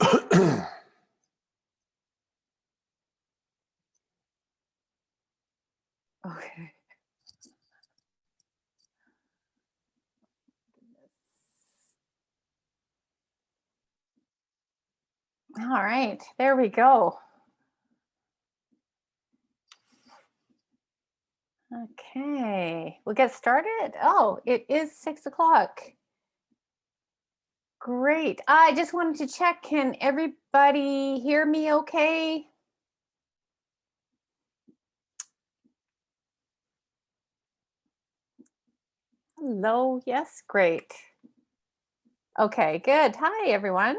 Okay. All right, there we go. Okay, we'll get started. Oh, it is 6 o'clock. Great. I just wanted to check, can everybody hear me okay? Hello, yes, great. Okay, good. Hi, everyone.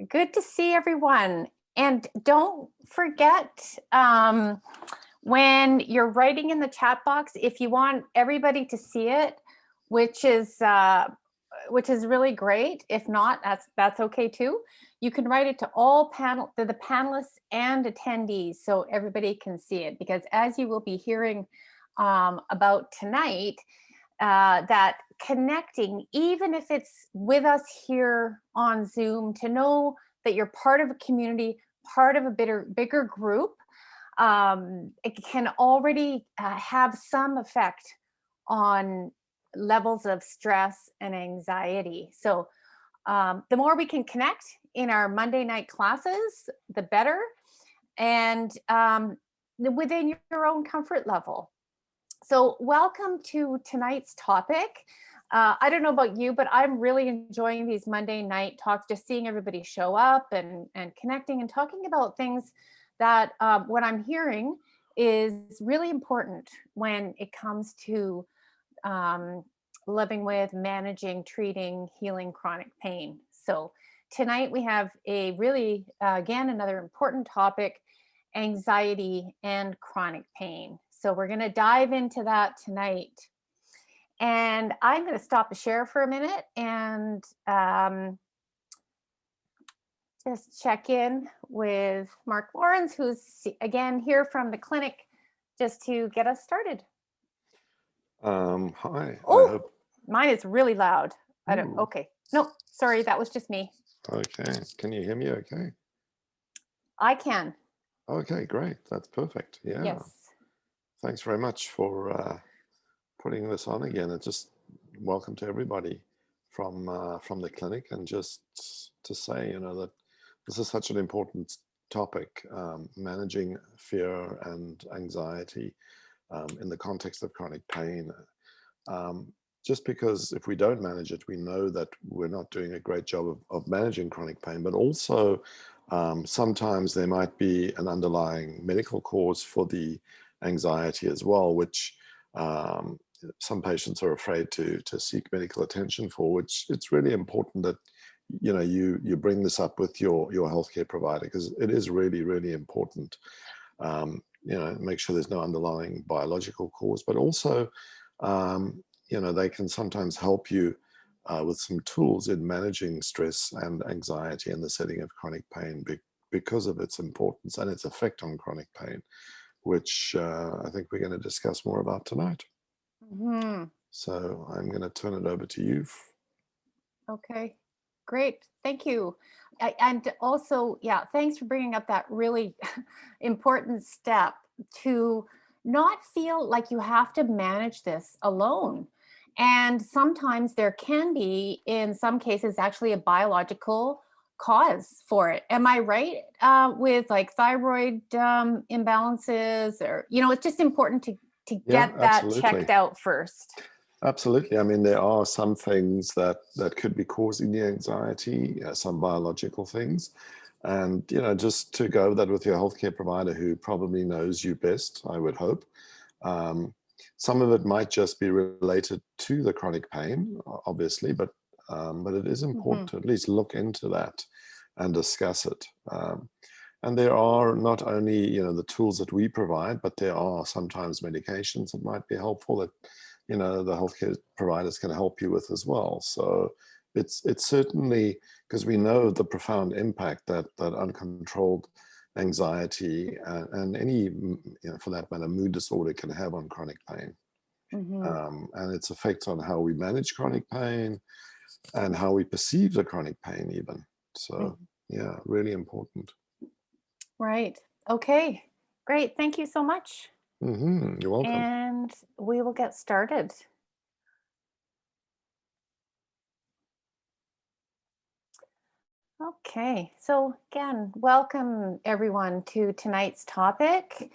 Good to see everyone. And don't forget, when you're writing in the chat box, if you want everybody to see it, which is really great. If not, that's okay too. You can write it to all the panelists and attendees so everybody can see it, because as you will be hearing about tonight, that connecting, even if it's with us here on Zoom, to know that you're part of a community, part of a bigger group, it can already have some effect on levels of stress and anxiety. So the more we can connect in our Monday night classes, the better, and within your own comfort level. So welcome to tonight's topic. I don't know about you, but I'm really enjoying these Monday night talks, just seeing everybody show up and connecting and talking about things that what I'm hearing is really important when it comes to living with, managing, treating, healing chronic pain. So tonight we have a really, again, another important topic, anxiety and chronic pain. So we're going to dive into that tonight. And I'm going to stop the share for a minute and just check in with Mark Lawrence, who's again here from the clinic, just to get us started. Hi. Oh, mine is really loud. I don't. Okay. No, sorry, that was just me. Okay. Can you hear me okay? I can. Okay, great. That's perfect. Yeah. Yes. Thanks very much for putting this on again. And just welcome to everybody from the clinic. And just to say, that this is such an important topic, managing fear and anxiety in the context of chronic pain. Just because if we don't manage it, we know that we're not doing a great job of managing chronic pain, but also sometimes there might be an underlying medical cause for the anxiety as well, which some patients are afraid to seek medical attention for, which it's really important that you bring this up with your healthcare provider, because it is really, really important. Make sure there's no underlying biological cause, but also they can sometimes help you with some tools in managing stress and anxiety in the setting of chronic pain because of its importance and its effect on chronic pain, which I think we're going to discuss more about tonight. Mm-hmm. So I'm going to turn it over to you. Okay, great. Thank you. And also, yeah, thanks for bringing up that really important step, to not feel like you have to manage this alone. And sometimes there can be, in some cases, actually a biological cause for it. Am I right? With like thyroid imbalances, or, it's just important to get that checked out first. Absolutely. I mean, there are some things that could be causing the anxiety, some biological things. And, just to go over that with your healthcare provider, who probably knows you best, I would hope. Some of it might just be related to the chronic pain, obviously, but it is important to at least look into that and discuss it. And there are not only, the tools that we provide, but there are sometimes medications that might be helpful that, the healthcare providers can help you with as well. So it's certainly, because we know the profound impact that uncontrolled anxiety and any, for that matter, mood disorder can have on chronic pain. And its effects on how we manage chronic pain and how we perceive the chronic pain even. So yeah, really important. Right. Okay. Great. Thank you so much. You're welcome. And we will get started. Okay. So, again, welcome everyone to tonight's topic.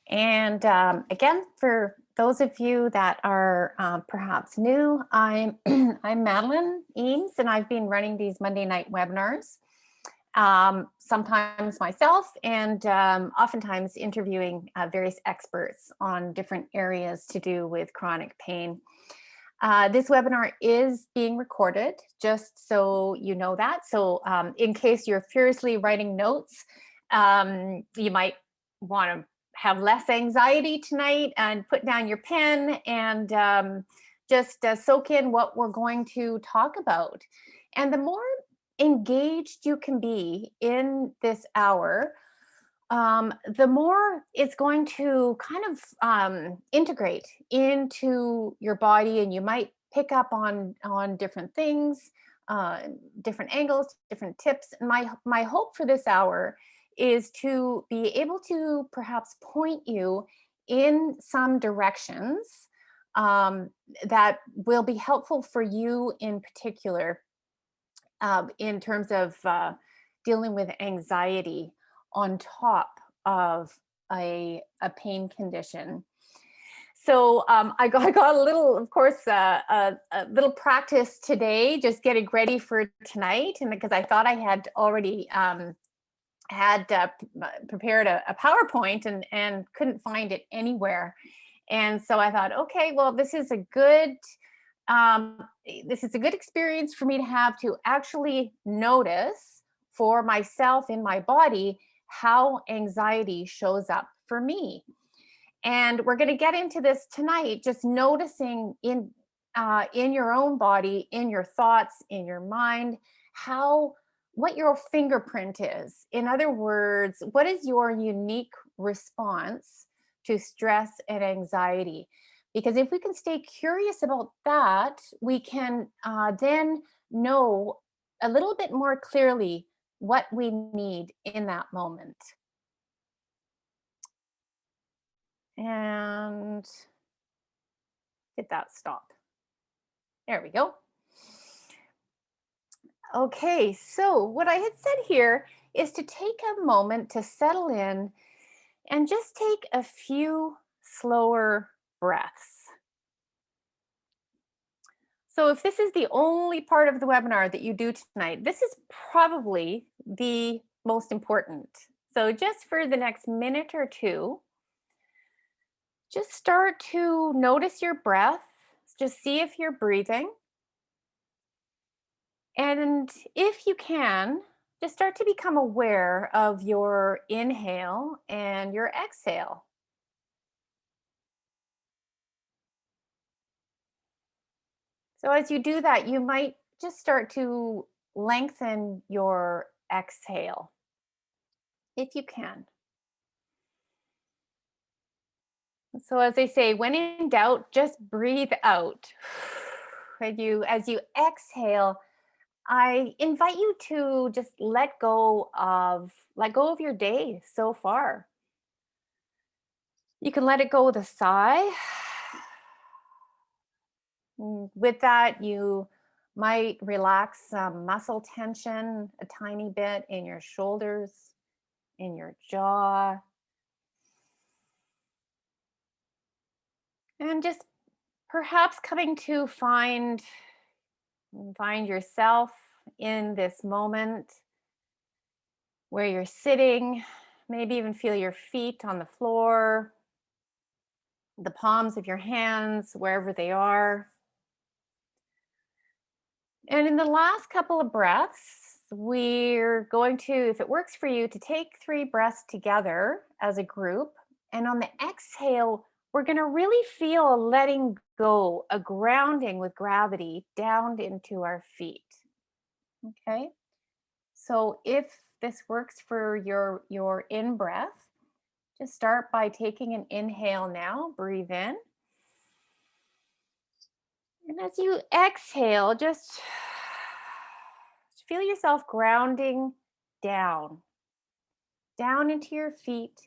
And again, for those of you that are perhaps new, I'm I'm Madeline Eames, and I've been running these Monday night webinars. Sometimes myself, and oftentimes interviewing various experts on different areas to do with chronic pain. This webinar is being recorded, just so you know that. So in case you're furiously writing notes, you might want to have less anxiety tonight and put down your pen and just soak in what we're going to talk about. And the more engaged you can be in this hour, the more it's going to kind of integrate into your body, and you might pick up on different things, different angles, different tips. And my hope for this hour is to be able to perhaps point you in some directions that will be helpful for you in particular, in terms of dealing with anxiety on top of a pain condition. So I got a little, of course, a little practice today, just getting ready for tonight, and because I thought I had already had prepared a PowerPoint and couldn't find it anywhere, and so I thought, okay, well, this is a good experience for me to have, to actually notice for myself in my body how anxiety shows up for me. And we're going to get into this tonight, just noticing in your own body, in your thoughts, in your mind, what your fingerprint is. In other words, what is your unique response to stress and anxiety? Because if we can stay curious about that, we can then know a little bit more clearly what we need in that moment. And did that stop? There we go. Okay, so what I had said here is to take a moment to settle in and just take a few slower breaths. So if this is the only part of the webinar that you do tonight, this is probably the most important. So just for the next minute or two, just start to notice your breath. Just see if you're breathing. And if you can, just start to become aware of your inhale and your exhale. So as you do that, you might just start to lengthen your exhale if you can. So as they say, when in doubt, just breathe out. As you exhale, I invite you to just let go of your day so far. You can let it go with a sigh. With that, you might relax some muscle tension a tiny bit in your shoulders, in your jaw, and just perhaps coming to find yourself in this moment where you're sitting, maybe even feel your feet on the floor, the palms of your hands, wherever they are. And in the last couple of breaths, we're going to, if it works for you, to take 3 breaths together as a group. And on the exhale, we're going to really feel a letting go, a grounding with gravity down into our feet. Okay. So if this works for your in breath, just start by taking an inhale now. Breathe in. And as you exhale, just feel yourself grounding down, down into your feet,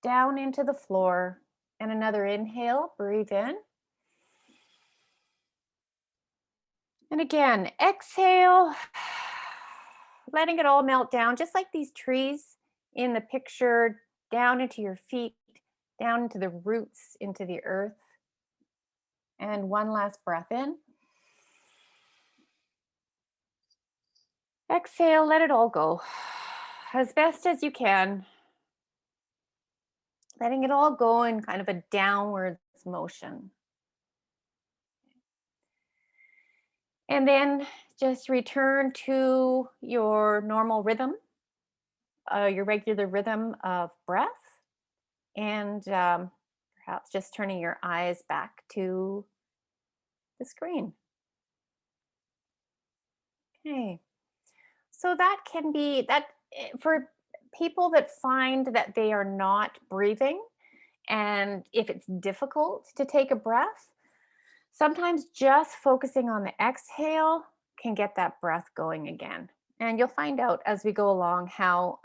down into the floor. And another inhale, breathe in. And again, exhale, letting it all melt down, just like these trees in the picture, down into your feet, down into the roots, into the earth. And one last breath in. Exhale, let it all go as best as you can. Letting it all go in kind of a downwards motion. And then just return to your normal rhythm, your regular rhythm of breath, and perhaps just turning your eyes back to the screen. Okay. So that can be that for people that find that they are not breathing, and if it's difficult to take a breath, sometimes just focusing on the exhale can get that breath going again. And you'll find out as we go along how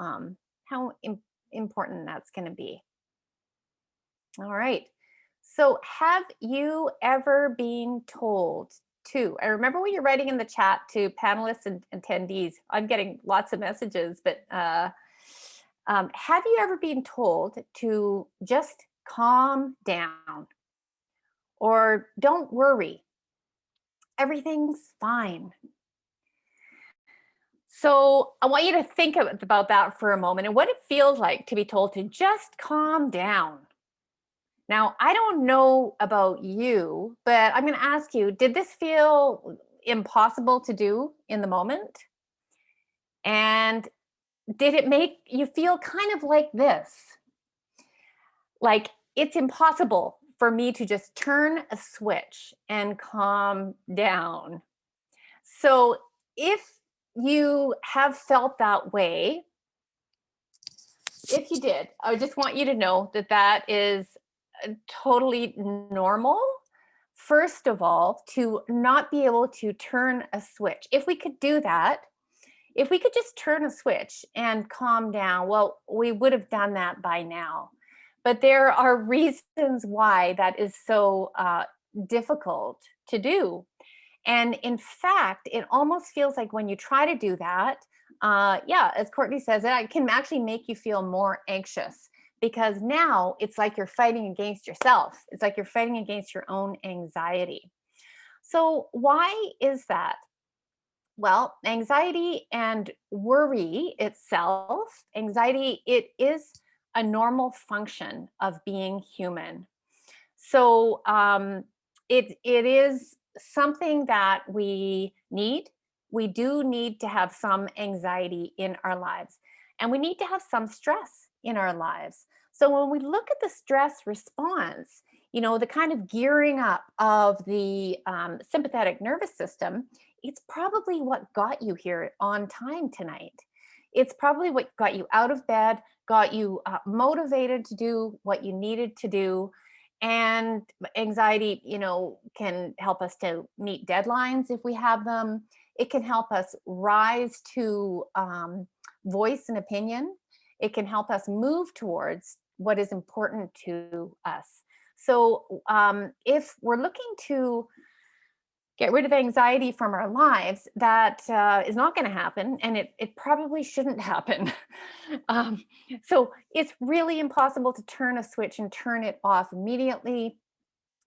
important that's going to be. All right. So, have you ever been told to? I remember when you're writing in the chat to panelists and attendees, I'm getting lots of messages, but have you ever been told to just calm down or don't worry? Everything's fine. So, I want you to think about that for a moment and what it feels like to be told to just calm down. Now, I don't know about you, but I'm going to ask you, did this feel impossible to do in the moment? And did it make you feel kind of like this? Like it's impossible for me to just turn a switch and calm down. So if you have felt that way, if you did, I just want you to know that that is totally normal. First of all, to not be able to turn a switch. If we could do that, if we could just turn a switch and calm down, well, we would have done that by now. But there are reasons why that is so difficult to do. And in fact, it almost feels like when you try to do that, yeah, as Courtney says, it can actually make you feel more anxious because now it's like you're fighting against yourself. It's like you're fighting against your own anxiety. So, why is that? Well, anxiety and worry itself, anxiety, it is a normal function of being human. So, it is something that we need. We do need to have some anxiety in our lives, and we need to have some stress in our lives. So when we look at the stress response, the kind of gearing up of the sympathetic nervous system, it's probably what got you here on time tonight. It's probably what got you out of bed, got you motivated to do what you needed to do. And anxiety, can help us to meet deadlines if we have them. It can help us rise to voice an opinion. It can help us move towards what is important to us. So if we're looking to get rid of anxiety from our lives, that is not going to happen, and it probably shouldn't happen. So it's really impossible to turn a switch and turn it off immediately.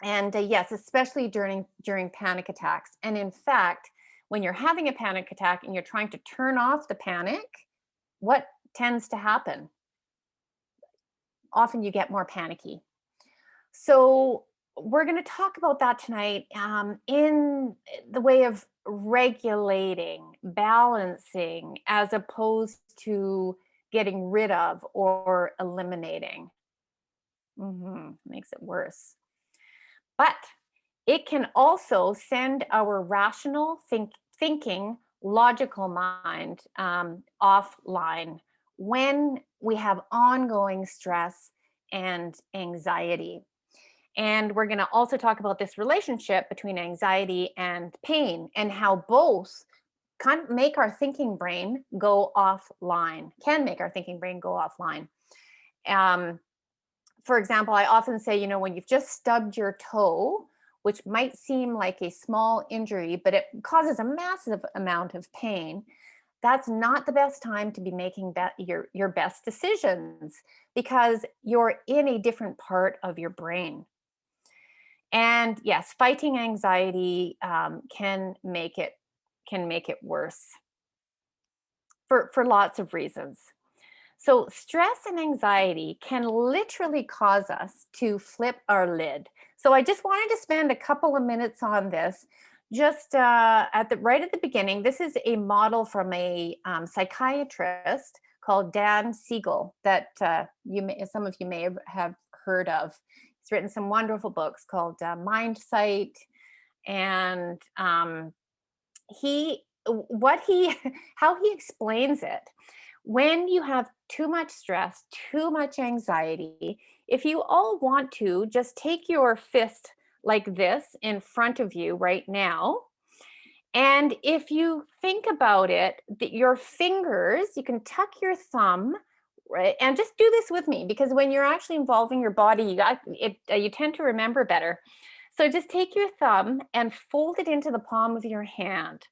And yes, especially during panic attacks. And in fact, when you're having a panic attack and you're trying to turn off the panic, what tends to happen? Often you get more panicky. So we're going to talk about that tonight in the way of regulating, balancing, as opposed to getting rid of or eliminating. Makes it worse. But it can also send our rational thinking, logical mind offline when we have ongoing stress and anxiety. And we're going to also talk about this relationship between anxiety and pain and how both kind of make our thinking brain go offline, can make our thinking brain go offline. Um, for example, I often say, you know, when you've just stubbed your toe, which might seem like a small injury, but it causes a massive amount of pain, that's not the best time to be making your best decisions, because you're in a different part of your brain. And yes, fighting anxiety can make it worse for lots of reasons. So stress and anxiety can literally cause us to flip our lid. So I just wanted to spend a couple of minutes on this. Just right at the beginning, this is a model from a psychiatrist called Dan Siegel that some of you may have heard of. He's written some wonderful books called Mind Sight, and he what he how he explains it. When you have too much stress, too much anxiety, if you all want to, just take your fist like this in front of you right now. And if you think about it, that your fingers, you can tuck your thumb, right? And just do this with me, because when you're actually involving your body, you tend to remember better. So just take your thumb and fold it into the palm of your hand,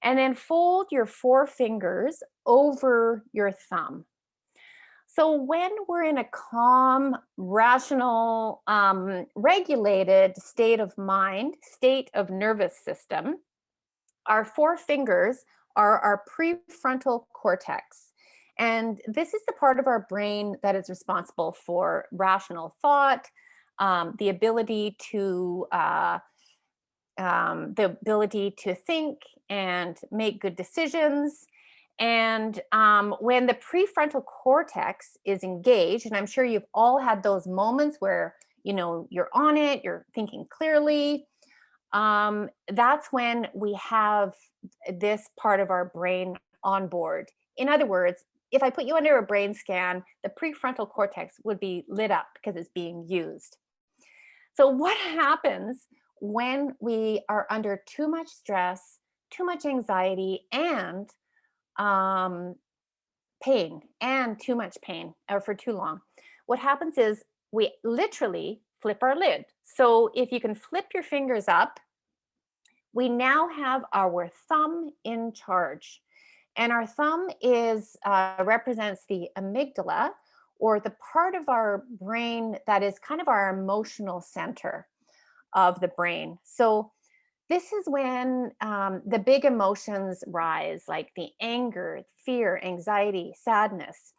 and then fold your four fingers over your thumb. So when we're in a calm, rational, regulated state of mind, state of nervous system, our four fingers are our prefrontal cortex. And this is the part of our brain that is responsible for rational thought, the ability to think and make good decisions. And when the prefrontal cortex is engaged, and I'm sure you've all had those moments where, you know, you're on it, you're thinking clearly, that's when we have this part of our brain on board. In other words, if I put you under a brain scan, the prefrontal cortex would be lit up because it's being used. So what happens when we are under too much stress, too much anxiety, and pain, and too much pain, or for too long? What happens is we literally flip our lid. So if you can flip your fingers up, we now have our thumb in charge. And our thumb represents the amygdala, or the part of our brain that is kind of our emotional center of the brain. So this is when the big emotions rise, like the anger, fear, anxiety, sadness.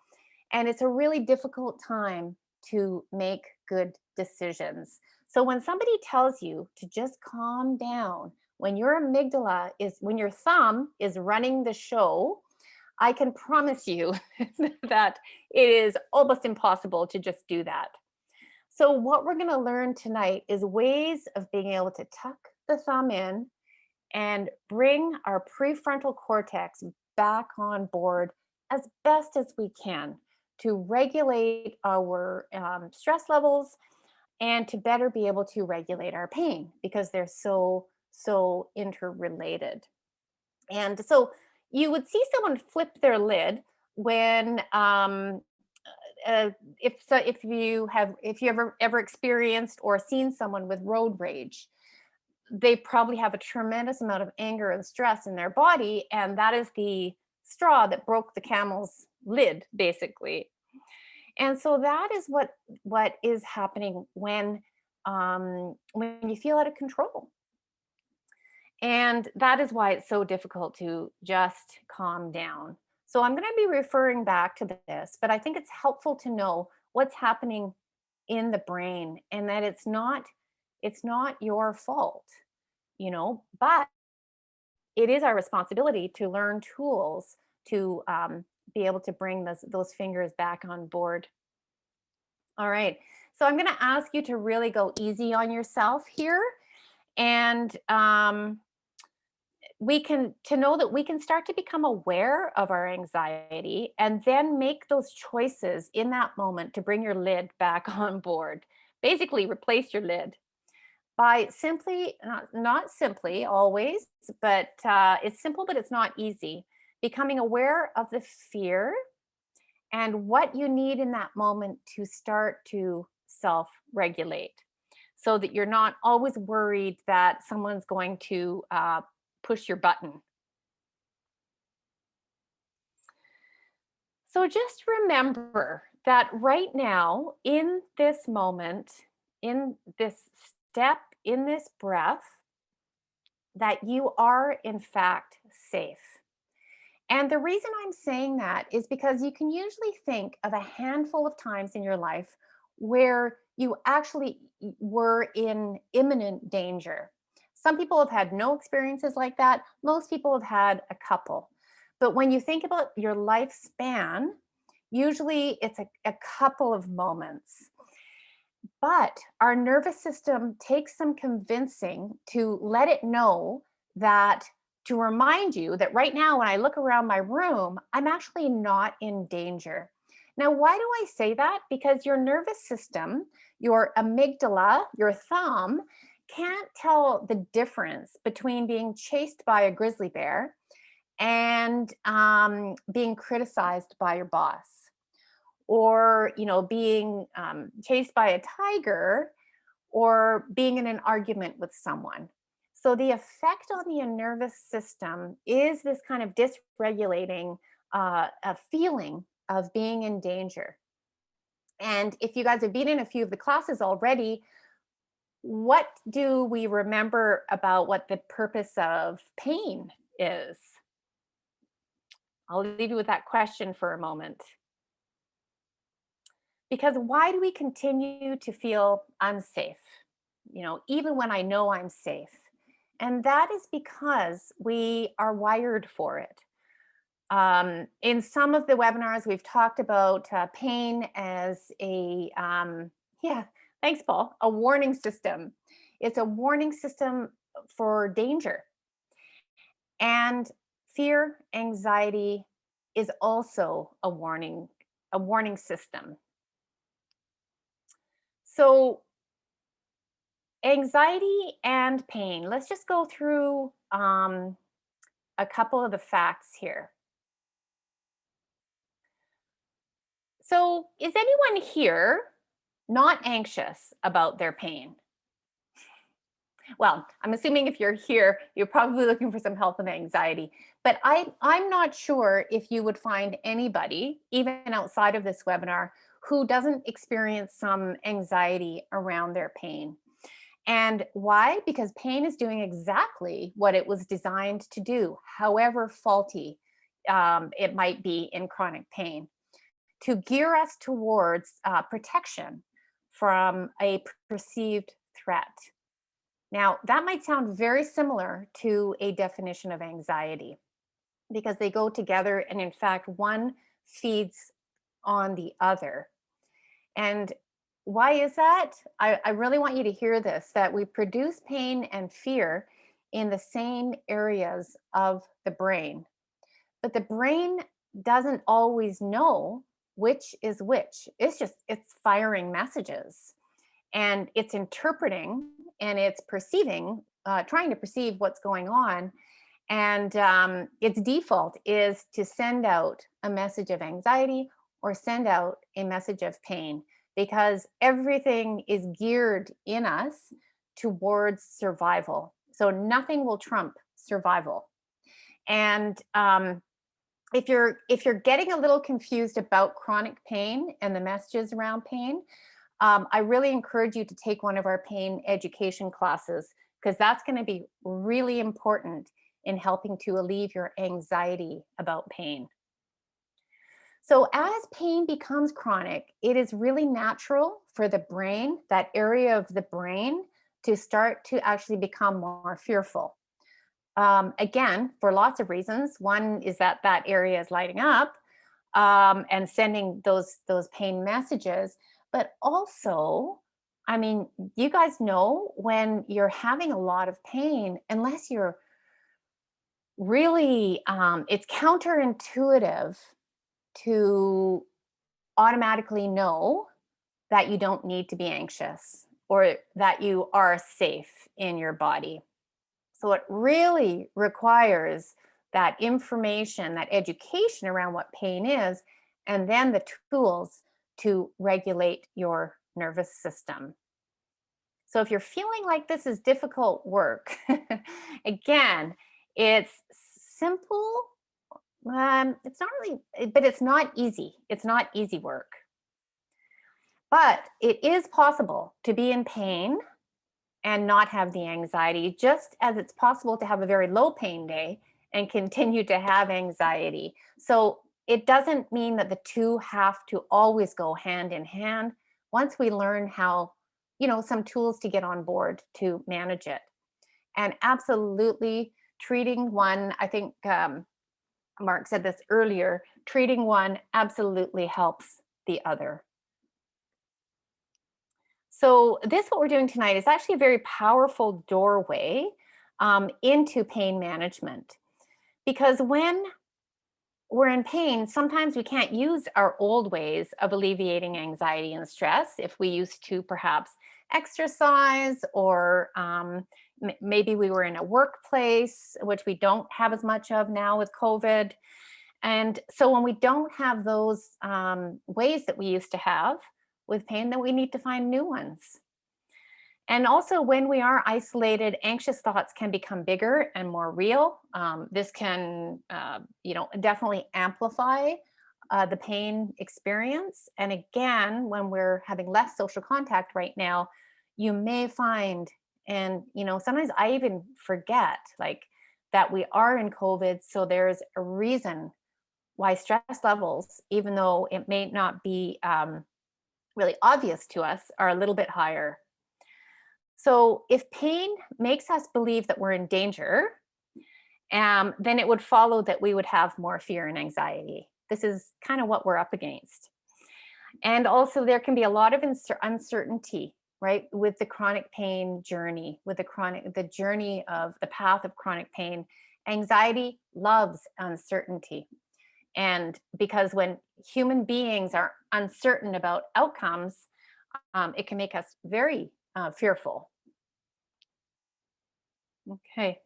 And it's a really difficult time to make good decisions. So when somebody tells you to just calm down, when when your thumb is running the show, I can promise you that it is almost impossible to just do that. So what we're going to learn tonight is ways of being able to tuck the thumb in and bring our prefrontal cortex back on board as best as we can, to regulate our stress levels and to better be able to regulate our pain, because they're so interrelated. And so you would see someone flip their lid when if you ever experienced or seen someone with road rage, they probably have a tremendous amount of anger and stress in their body, and that is the straw that broke the camel's lid, basically. And so that is what is happening when you feel out of control. And that is why it's so difficult to just calm down. So I'm going to be referring back to this, but I think it's helpful to know what's happening in the brain, and that it's not your fault, but it is our responsibility to learn tools to be able to bring those fingers back on board. All right. So I'm going to ask you to really go easy on yourself here, and to know that we can start to become aware of our anxiety and then make those choices in that moment to bring your lid back on board. Basically, replace your lid by simply, not simply always, but it's simple, but it's not easy. Becoming aware of the fear and what you need in that moment to start to self regulate so that you're not always worried that someone's going to push your button. So just remember that right now, in this moment, in this step, in this breath, that you are in fact safe. And the reason I'm saying that is because you can usually think of a handful of times in your life where you actually were in imminent danger. Some people have had no experiences like that. Most people have had a couple. But when you think about your lifespan, usually it's a couple of moments. But our nervous system takes some convincing to let it know that, to remind you that right now, when I look around my room, I'm actually not in danger. Now, why do I say that? Because your nervous system, your amygdala, your thumb, can't tell the difference between being chased by a grizzly bear and being criticized by your boss, or being chased by a tiger, or being in an argument with someone. So the effect on the nervous system is this kind of dysregulating a feeling of being in danger. And if you guys have been in a few of the classes already, what do we remember about what the purpose of pain is? I'll leave you with that question for a moment. Because why do we continue to feel unsafe? Even when I know I'm safe. And that is because we are wired for it. In some of the webinars, we've talked about pain as yeah, thanks, Paul, a warning system. It's a warning system for danger. And fear, anxiety is also a warning system. So anxiety and pain. Let's just go through a couple of the facts here. So, is anyone here not anxious about their pain? Well, I'm assuming if you're here, you're probably looking for some help with anxiety. But I'm not sure if you would find anybody, even outside of this webinar, who doesn't experience some anxiety around their pain. And why? Because pain is doing exactly what it was designed to do, however faulty it might be in chronic pain, to gear us towards protection from a perceived threat. Now, that might sound very similar to a definition of anxiety because they go together, and in fact, one feeds on the other. And why is that? I really want you to hear this, that we produce pain and fear in the same areas of the brain. But the brain doesn't always know which is which. It's firing messages, and it's interpreting, and it's perceiving, trying to perceive what's going on. And its default is to send out a message of anxiety or send out a message of pain, because everything is geared in us towards survival. So nothing will trump survival. And if you're getting a little confused about chronic pain and the messages around pain, I really encourage you to take one of our pain education classes, because that's going to be really important in helping to alleviate your anxiety about pain. So as pain becomes chronic, it is really natural for the brain, that area of the brain, to start to actually become more fearful. Again, for lots of reasons. One is that area is lighting up and sending those pain messages. But also, I mean, you guys know, when you're having a lot of pain, unless you're really, it's counterintuitive to automatically know that you don't need to be anxious, or that you are safe in your body. So it really requires that information, that education around what pain is, and then the tools to regulate your nervous system. So if you're feeling like this is difficult work, again, it's simple. It's not really, but it's not easy. It's not easy work. But it is possible to be in pain and not have the anxiety, just as it's possible to have a very low pain day and continue to have anxiety. So it doesn't mean that the two have to always go hand in hand. Once we learn how, some tools to get on board to manage it. And absolutely treating one, I think Mark said this earlier, treating one absolutely helps the other. So this, what we're doing tonight, is actually a very powerful doorway into pain management. Because when we're in pain, sometimes we can't use our old ways of alleviating anxiety and stress. If we used to perhaps exercise, or maybe we were in a workplace, which we don't have as much of now with COVID. And so when we don't have those ways that we used to have with pain, then we need to find new ones. And also, when we are isolated, anxious thoughts can become bigger and more real. This can, definitely amplify the pain experience. And again, when we're having less social contact right now, you may find, and sometimes I even forget, like, that we are in COVID. So there's a reason why stress levels, even though it may not be really obvious to us, are a little bit higher. So if pain makes us believe that we're in danger, then it would follow that we would have more fear and anxiety. This is kind of what we're up against. And also, there can be a lot of uncertainty, right, with the chronic pain journey, with the journey of the path of chronic pain. Anxiety loves uncertainty. And because when human beings are uncertain about outcomes, it can make us very fearful. Okay.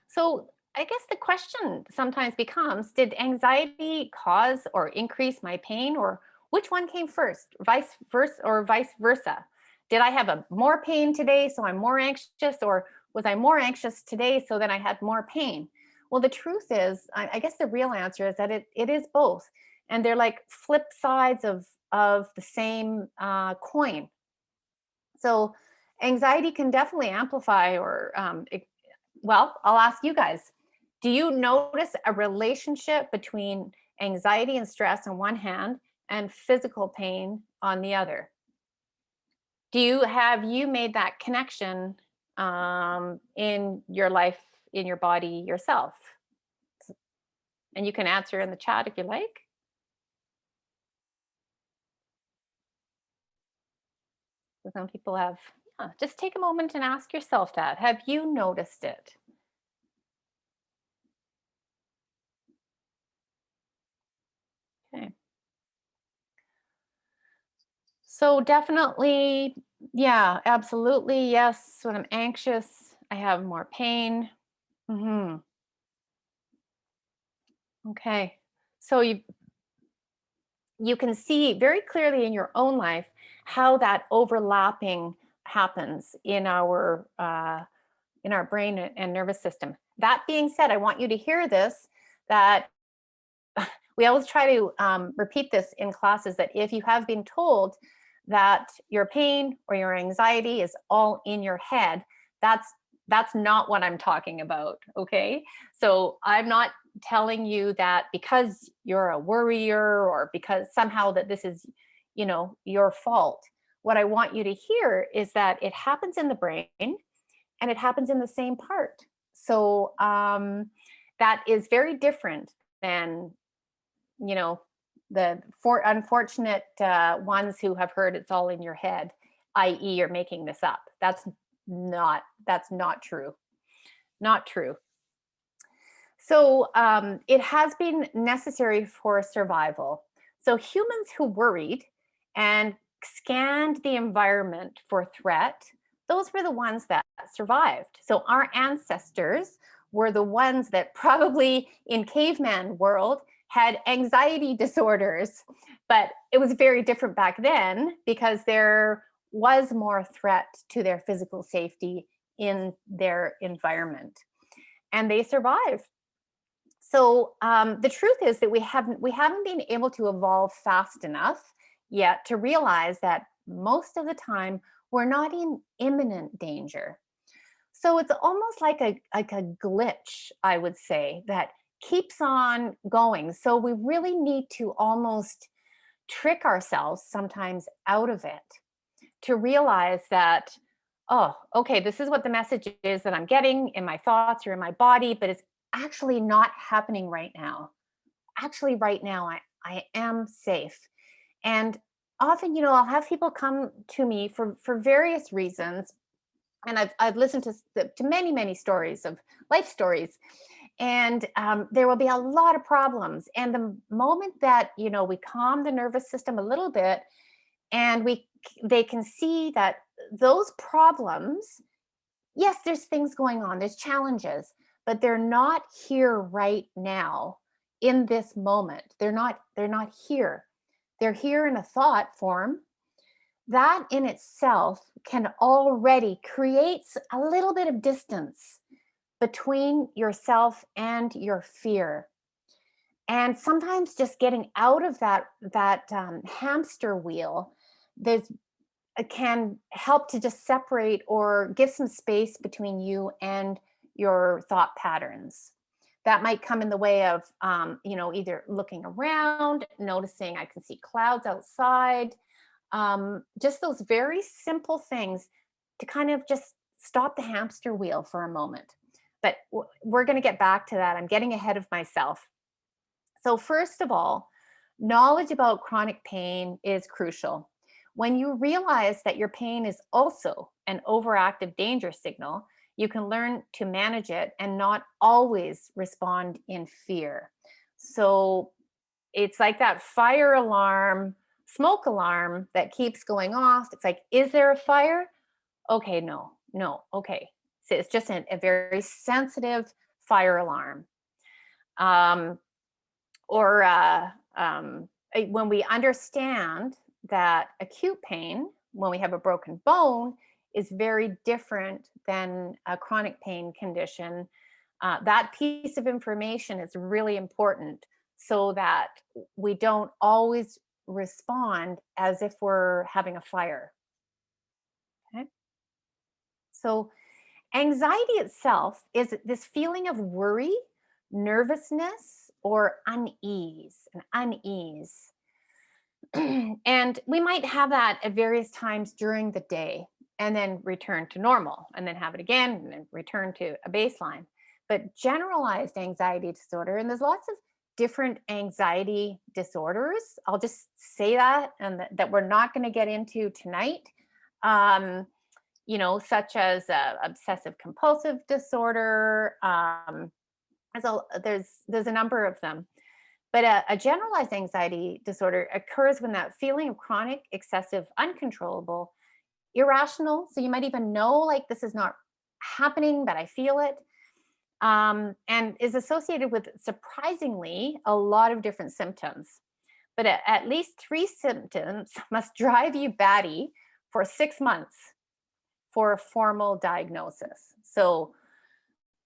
So I guess the question sometimes becomes, did anxiety cause or increase my pain, or which one came first, vice versa? Did I have more pain today, so I'm more anxious, or was I more anxious today, so then I had more pain? Well, the truth is, I guess the real answer is that it is both. And they're like flip sides of the same coin. So anxiety can definitely amplify, or well, I'll ask you guys, do you notice a relationship between anxiety and stress on one hand and physical pain on the other? Have you made that connection in your life, in your body yourself? And you can answer in the chat if you like. Some people have, just take a moment and ask yourself that. Have you noticed it? Okay. So definitely, yeah, absolutely. Yes. When I'm anxious, I have more pain. Hmm. Okay. So you can see very clearly in your own life how that overlapping happens in our brain and nervous system. That being said, I want you to hear this, that we always try to repeat this in classes, that if you have been told that your pain or your anxiety is all in your head, that's not what I'm talking about. Okay. So I'm not telling you that because you're a worrier, or because somehow that this is, your fault. What I want you to hear is that it happens in the brain, and it happens in the same part. So that is very different than, the unfortunate ones who have heard it's all in your head, i.e., you're making this up. That's not true. Not true. So it has been necessary for survival. So humans who worried and scanned the environment for threat, those were the ones that survived. So our ancestors were the ones that probably in caveman world had anxiety disorders, but it was very different back then because there was more threat to their physical safety in their environment, and they survived. So the truth is that we haven't been able to evolve fast enough yet to realize that most of the time we're not in imminent danger. So it's almost like a glitch, I would say, that keeps on going. So we really need to almost trick ourselves sometimes out of it to realize that, oh, okay, this is what the message is that I'm getting in my thoughts or in my body, but it's actually not happening right now. Actually, right now, I am safe. And often, I'll have people come to me for various reasons. And I've listened to many stories of life stories, and there will be a lot of problems. And the moment that we calm the nervous system a little bit, and they can see that those problems, yes, there's things going on, there's challenges, but they're not here right now in this moment. They're not here. They're here in a thought form. That in itself can already create a little bit of distance between yourself and your fear. And sometimes just getting out of that hamster wheel, there's can help to just separate or give some space between you and your thought patterns. That might come in the way of, either looking around, noticing I can see clouds outside, just those very simple things to kind of just stop the hamster wheel for a moment. But we're going to get back to that. I'm getting ahead of myself. So, first of all, knowledge about chronic pain is crucial. When you realize that your pain is also an overactive danger signal, you can learn to manage it and not always respond in fear. So, it's like that fire alarm, smoke alarm that keeps going off. It's like, is there a fire? Okay, no, no, okay. So it's just a very sensitive fire alarm. Um, or when we understand that acute pain, when we have a broken bone, is very different than a chronic pain condition, that piece of information is really important so that we don't always respond as if we're having a fire. Okay. So, anxiety itself is this feeling of worry, nervousness, or unease. And we might have that at various times during the day and then return to normal and then have it again and then return to a baseline. But generalized anxiety disorder, and there's lots of different anxiety disorders. I'll just say that, and that we're not going to get into tonight. Um, such as obsessive compulsive disorder. There's a number of them. But a generalized anxiety disorder occurs when that feeling of chronic, excessive, uncontrollable, irrational. So you might even know, like, this is not happening, but I feel it. And is associated with surprisingly a lot of different symptoms. But at least 3 symptoms must drive you batty for 6 months for a formal diagnosis. So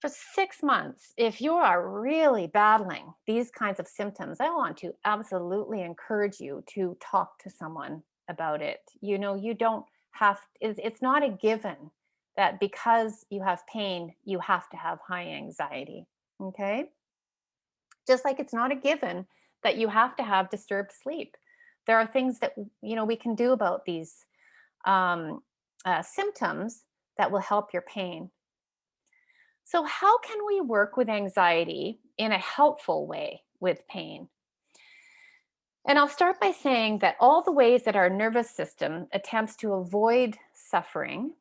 for 6 months, if you are really battling these kinds of symptoms, I want to absolutely encourage you to talk to someone about it. You don't have, it's not a given that because you have pain, you have to have high anxiety. Okay. Just like it's not a given that you have to have disturbed sleep. There are things that, we can do about these um, symptoms that will help your pain. So, how can we work with anxiety in a helpful way with pain? And I'll start by saying that all the ways that our nervous system attempts to avoid suffering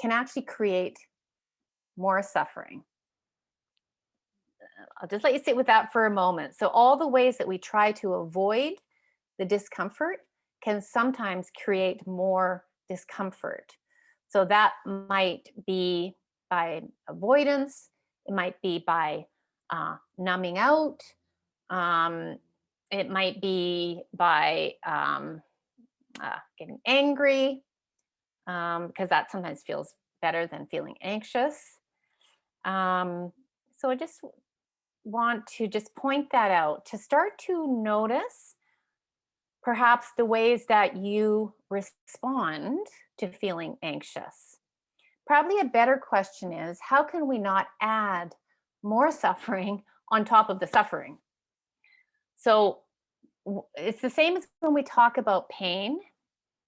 can actually create more suffering. I'll just let you sit with that for a moment. So, all the ways that we try to avoid the discomfort can sometimes create more discomfort. So that might be by avoidance, it might be by numbing out, um, it might be by getting angry, because that sometimes feels better than feeling anxious. So I just want to just point that out to start to notice perhaps the ways that you respond to feeling anxious. Probably a better question is, how can we not add more suffering on top of the suffering? So it's the same as when we talk about pain,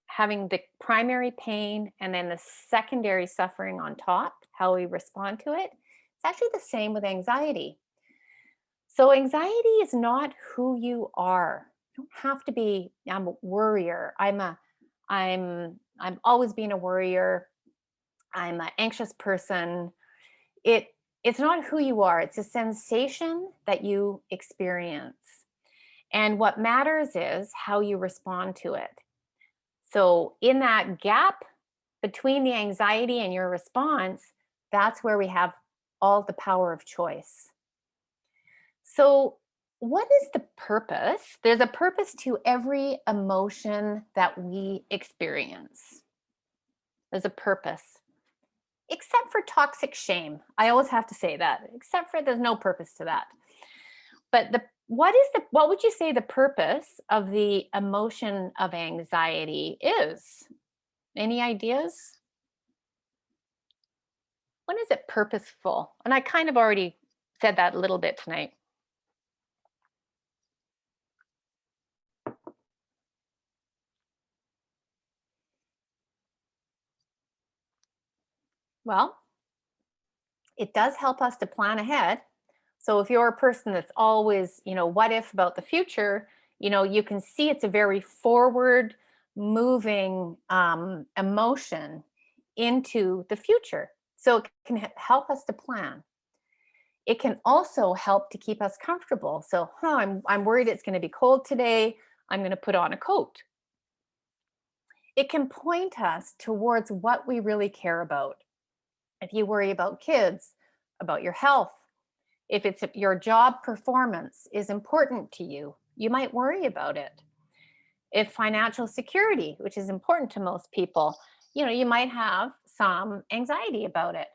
having the primary pain and then the secondary suffering on top, how we respond to it. It's actually the same with anxiety. So anxiety is not who you are. You don't have to be, I'm a worrier. I'm always being a worrier. I'm an anxious person. It's not who you are. It's a sensation that you experience. And what matters is how you respond to it. So in that gap between the anxiety and your response, that's where we have all the power of choice. So, what is the purpose? There's a purpose to every emotion that we experience. There's a purpose, except for toxic shame. I always have to say that, except for there's no purpose to that. But what would you say the purpose of the emotion of anxiety is? Any ideas? When is it purposeful? And I kind of already said that a little bit tonight. Well, it does help us to plan ahead. So if you're a person that's always, what if about the future, you can see it's a very forward moving emotion into the future. So it can help us to plan. It can also help to keep us comfortable. So, I'm worried it's going to be cold today. I'm going to put on a coat. It can point us towards what we really care about. If you worry about kids, about your health, if it's your job performance is important to you, you might worry about it. If financial security, which is important to most people, you might have some anxiety about it.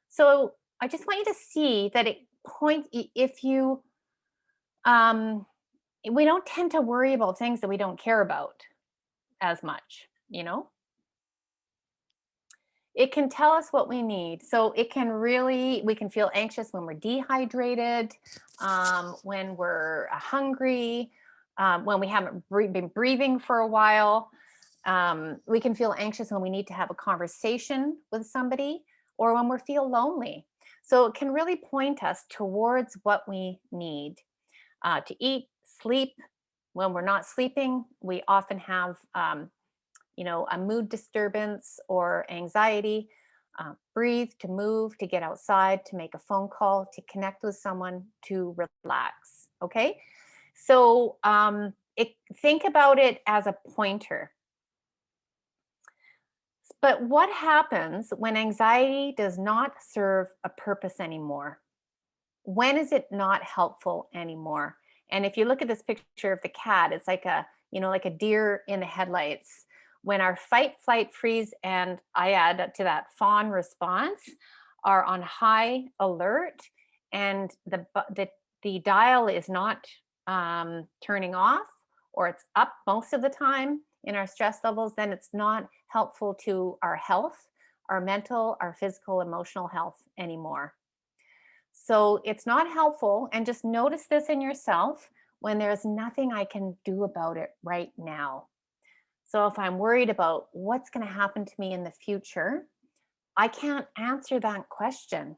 So I just want you to see that if you, we don't tend to worry about things that we don't care about as much. It can tell us what we need. So we can feel anxious when we're dehydrated, when we're hungry, when we haven't been breathing for a while. We can feel anxious when we need to have a conversation with somebody or when we feel lonely. So it can really point us towards what we need to eat, sleep. When we're not sleeping, we often have a mood disturbance or anxiety. Breathe, to move, to get outside, to make a phone call, to connect with someone, to relax. Okay. So think about it as a pointer. But what happens when anxiety does not serve a purpose anymore? When is it not helpful anymore? And if you look at this picture of the cat, it's like a deer in the headlights. When our fight, flight, freeze, and I add to that fawn response are on high alert, and the dial is not turning off, or it's up most of the time in our stress levels, then it's not helpful to our health, our mental, our physical, emotional health anymore. So it's not helpful. And just notice this in yourself when there's nothing I can do about it right now. So if I'm worried about what's going to happen to me in the future, I can't answer that question.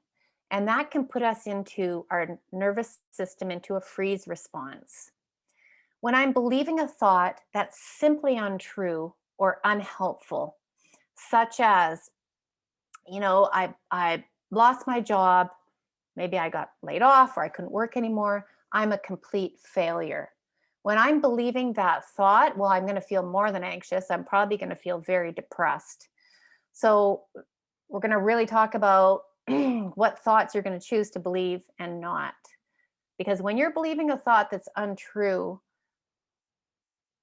And that can put us into our nervous system into a freeze response. When I'm believing a thought that's simply untrue or unhelpful, such as, I lost my job, maybe I got laid off or I couldn't work anymore, I'm a complete failure. When I'm believing that thought, well, I'm going to feel more than anxious. I'm probably going to feel very depressed. So we're going to really talk about what thoughts you're going to choose to believe and not. Because when you're believing a thought that's untrue,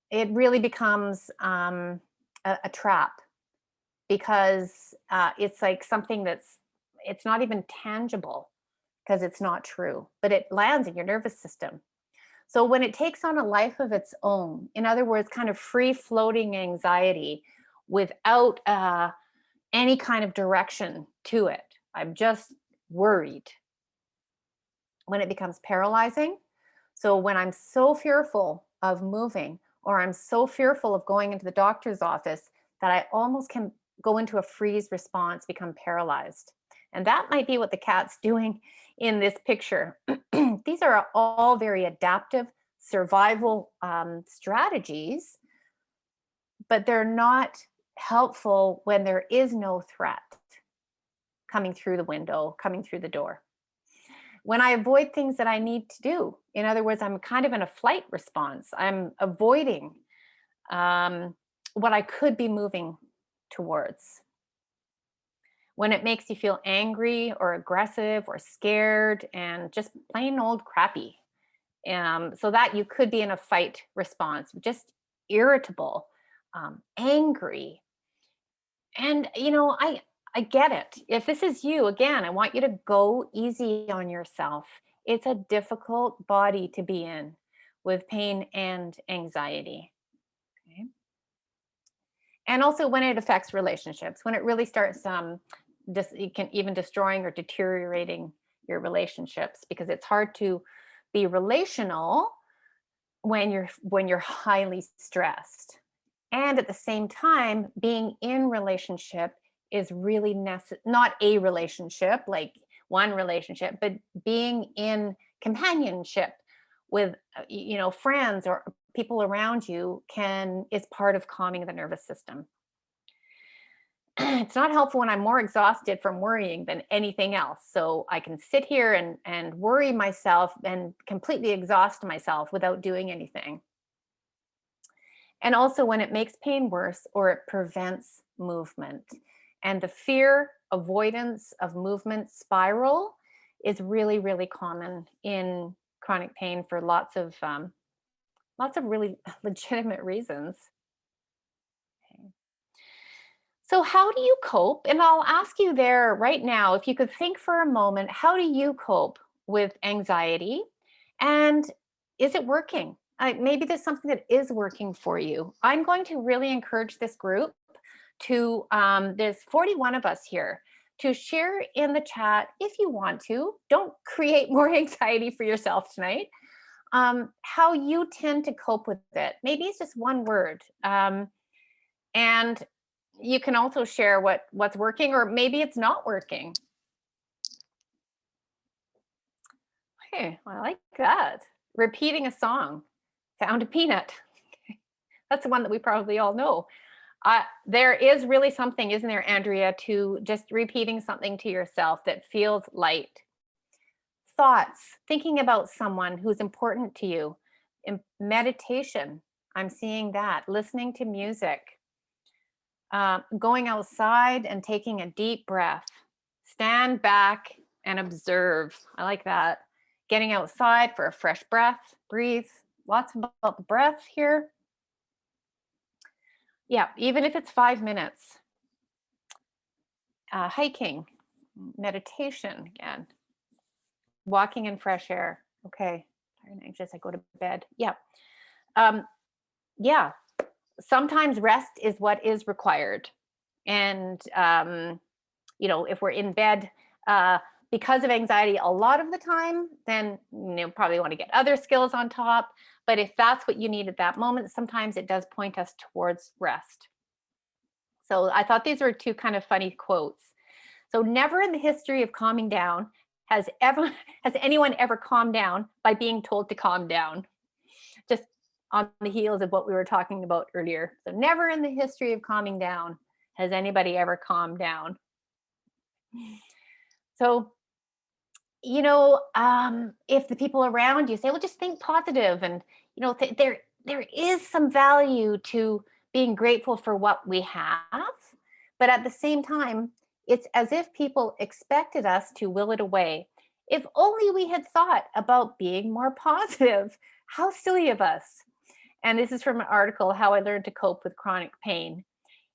it really becomes a trap, because it's like something it's not even tangible, because it's not true, but it lands in your nervous system. So when it takes on a life of its own, in other words, kind of free floating anxiety without any kind of direction to it, I'm just worried. When it becomes paralyzing, so when I'm so fearful of moving, or I'm so fearful of going into the doctor's office that I almost can go into a freeze response, become paralyzed. And that might be what the cat's doing in this picture. These are all very adaptive survival strategies, but they're not helpful when there is no threat coming through the window, coming through the door. When I avoid things that I need to do, in other words, I'm kind of in a flight response. I'm avoiding what I could be moving towards. When it makes you feel angry or aggressive or scared and just plain old crappy. So that you could be in a fight response, just irritable, angry. And, I get it. If this is you, again, I want you to go easy on yourself. It's a difficult body to be in with pain and anxiety. Okay. And also when it affects relationships, when it really starts you can even destroying or deteriorating your relationships, because it's hard to be relational when you're highly stressed. And at the same time, being in relationship is really not a relationship, like one relationship, but being in companionship with friends or people around you is part of calming the nervous system. It's not helpful when I'm more exhausted from worrying than anything else. So I can sit here and worry myself and completely exhaust myself without doing anything. And also when it makes pain worse or it prevents movement. And the fear avoidance of movement spiral is really, really common in chronic pain for lots of really legitimate reasons. Okay. So how do you cope? And I'll ask you there right now, if you could think for a moment, how do you cope with anxiety? And is it working? Maybe there's something that is working for you. I'm going to really encourage this group to, there's 41 of us here, to share in the chat if you want to. Don't create more anxiety for yourself tonight. How you tend to cope with it. Maybe it's just one word. And you can also share what's working, or maybe it's not working. Hey, I like that. Repeating a song. Found a peanut. That's the one that we probably all know. There is really something, isn't there, Andrea, to just repeating something to yourself that feels light. Thoughts, thinking about someone who's important to you. Meditation, I'm seeing that. Listening to music. Going outside and taking a deep breath. Stand back and observe. I like that. Getting outside for a fresh breath. Breathe. Lots about the breath here. Yeah, even if it's 5 minutes. Hiking, meditation again. Walking in fresh air. Okay, tired and anxious, I go to bed. Yeah. Yeah, sometimes rest is what is required. And, if we're in bed because of anxiety a lot of the time, then probably want to get other skills on top. But if that's what you need at that moment, sometimes it does point us towards rest. So I thought these were two kind of funny quotes. So never in the history of calming down has anyone ever calmed down by being told to calm down. Just on the heels of what we were talking about earlier. So never in the history of calming down has anybody ever calmed down. So if the people around you say, well, just think positive, and there is some value to being grateful for what we have, but at the same time, it's as if people expected us to will it away. If only we had thought about being more positive. How silly of us. And this is from an article, How I Learned to Cope with Chronic Pain.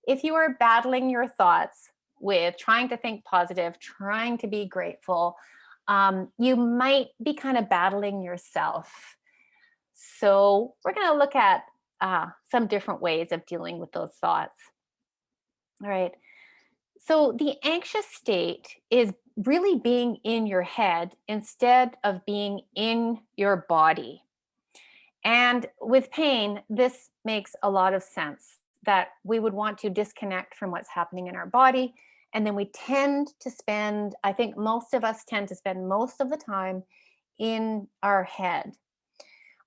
If you are battling your thoughts with trying to think positive, trying to be grateful, you might be kind of battling yourself. So, we're going to look at some different ways of dealing with those thoughts. All right. So, the anxious state is really being in your head instead of being in your body. And with pain, this makes a lot of sense that we would want to disconnect from what's happening in our body. And then we tend to spend, I think most of us tend to spend most of the time in our head.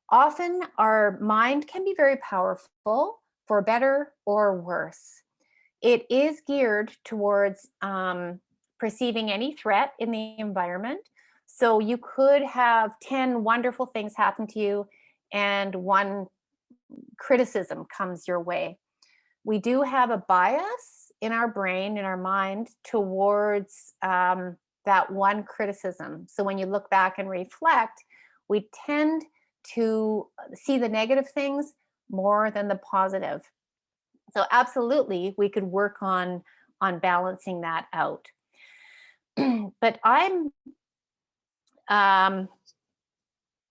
Often our mind can be very powerful, for better or worse. It is geared towards perceiving any threat in the environment. So you could have 10 wonderful things happen to you, and one criticism comes your way. We do have a bias in our brain, in our mind, towards that one criticism. So when you look back and reflect, we tend to see the negative things more than the positive. So absolutely, we could work on balancing that out. But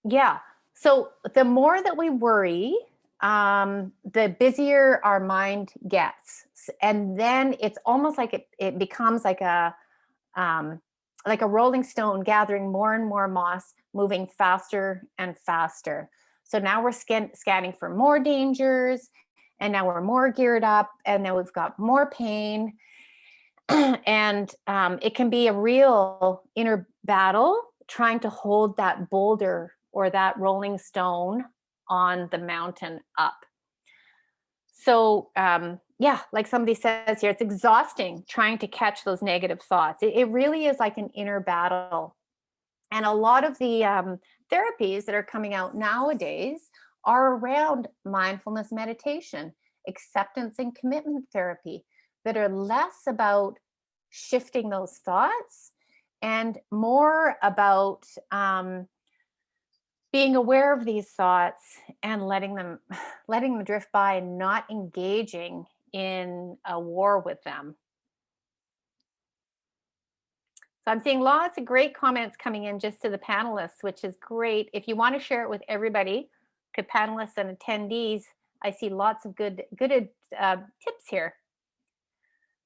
yeah. So the more that we worry, the busier our mind gets, and then it's almost like it becomes like a rolling stone gathering more and more moss, moving faster and faster. So now we're scanning for more dangers, and now we're more geared up, and now we've got more pain. And it can be a real inner battle trying to hold that boulder or that rolling stone on the mountain up. So, yeah, like somebody says here, it's exhausting trying to catch those negative thoughts. It really is like an inner battle. And a lot of the therapies that are coming out nowadays are around mindfulness meditation, acceptance and commitment therapy, that are less about shifting those thoughts and more about being aware of these thoughts and letting them drift by and not engaging in a war with them. So I'm seeing lots of great comments coming in just to the panelists, which is great. If you want to share it with everybody, panelists and attendees, I see lots of good tips here.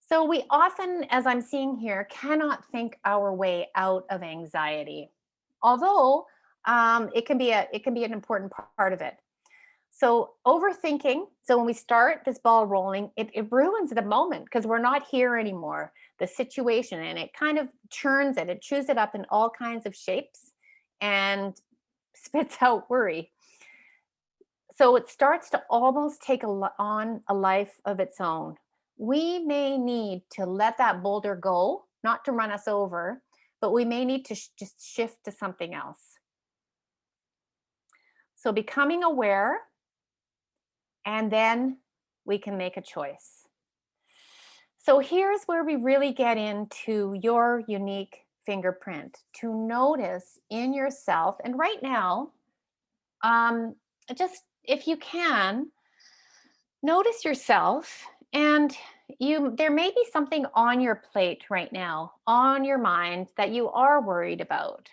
So we often, as I'm seeing here, cannot think our way out of anxiety, although it can be an important part of it. So overthinking. So when we start this ball rolling, it ruins the moment because we're not here anymore. The situation, and it kind of churns it. It chews it up in all kinds of shapes and spits out worry. So it starts to almost take on a life of its own. We may need to let that boulder go, not to run us over, but we may need to just shift to something else. So becoming aware, and then we can make a choice. So here's where we really get into your unique fingerprint, to notice in yourself. And right now, just if you can, notice yourself, and there may be something on your plate right now, on your mind, that you are worried about.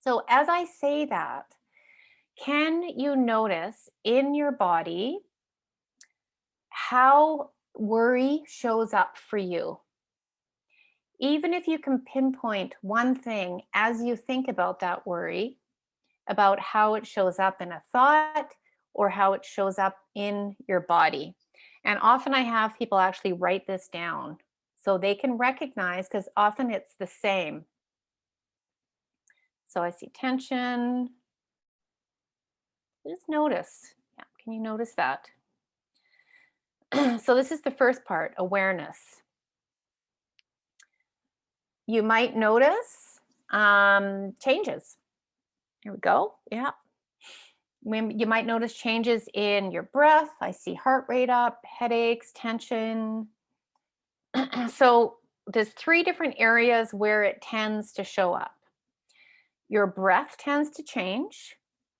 So as I say that, can you notice in your body how worry shows up for you? Even if you can pinpoint one thing as you think about that worry, about how it shows up in a thought or how it shows up in your body. And often I have people actually write this down so they can recognize, because often it's the same. So I see tension. Just notice. Yeah, can you notice that? So this is the first part, awareness. You might notice changes. Here we go. Yeah. You might notice changes in your breath. I see heart rate up, headaches, tension. So there's 3 different areas where it tends to show up. Your breath tends to change.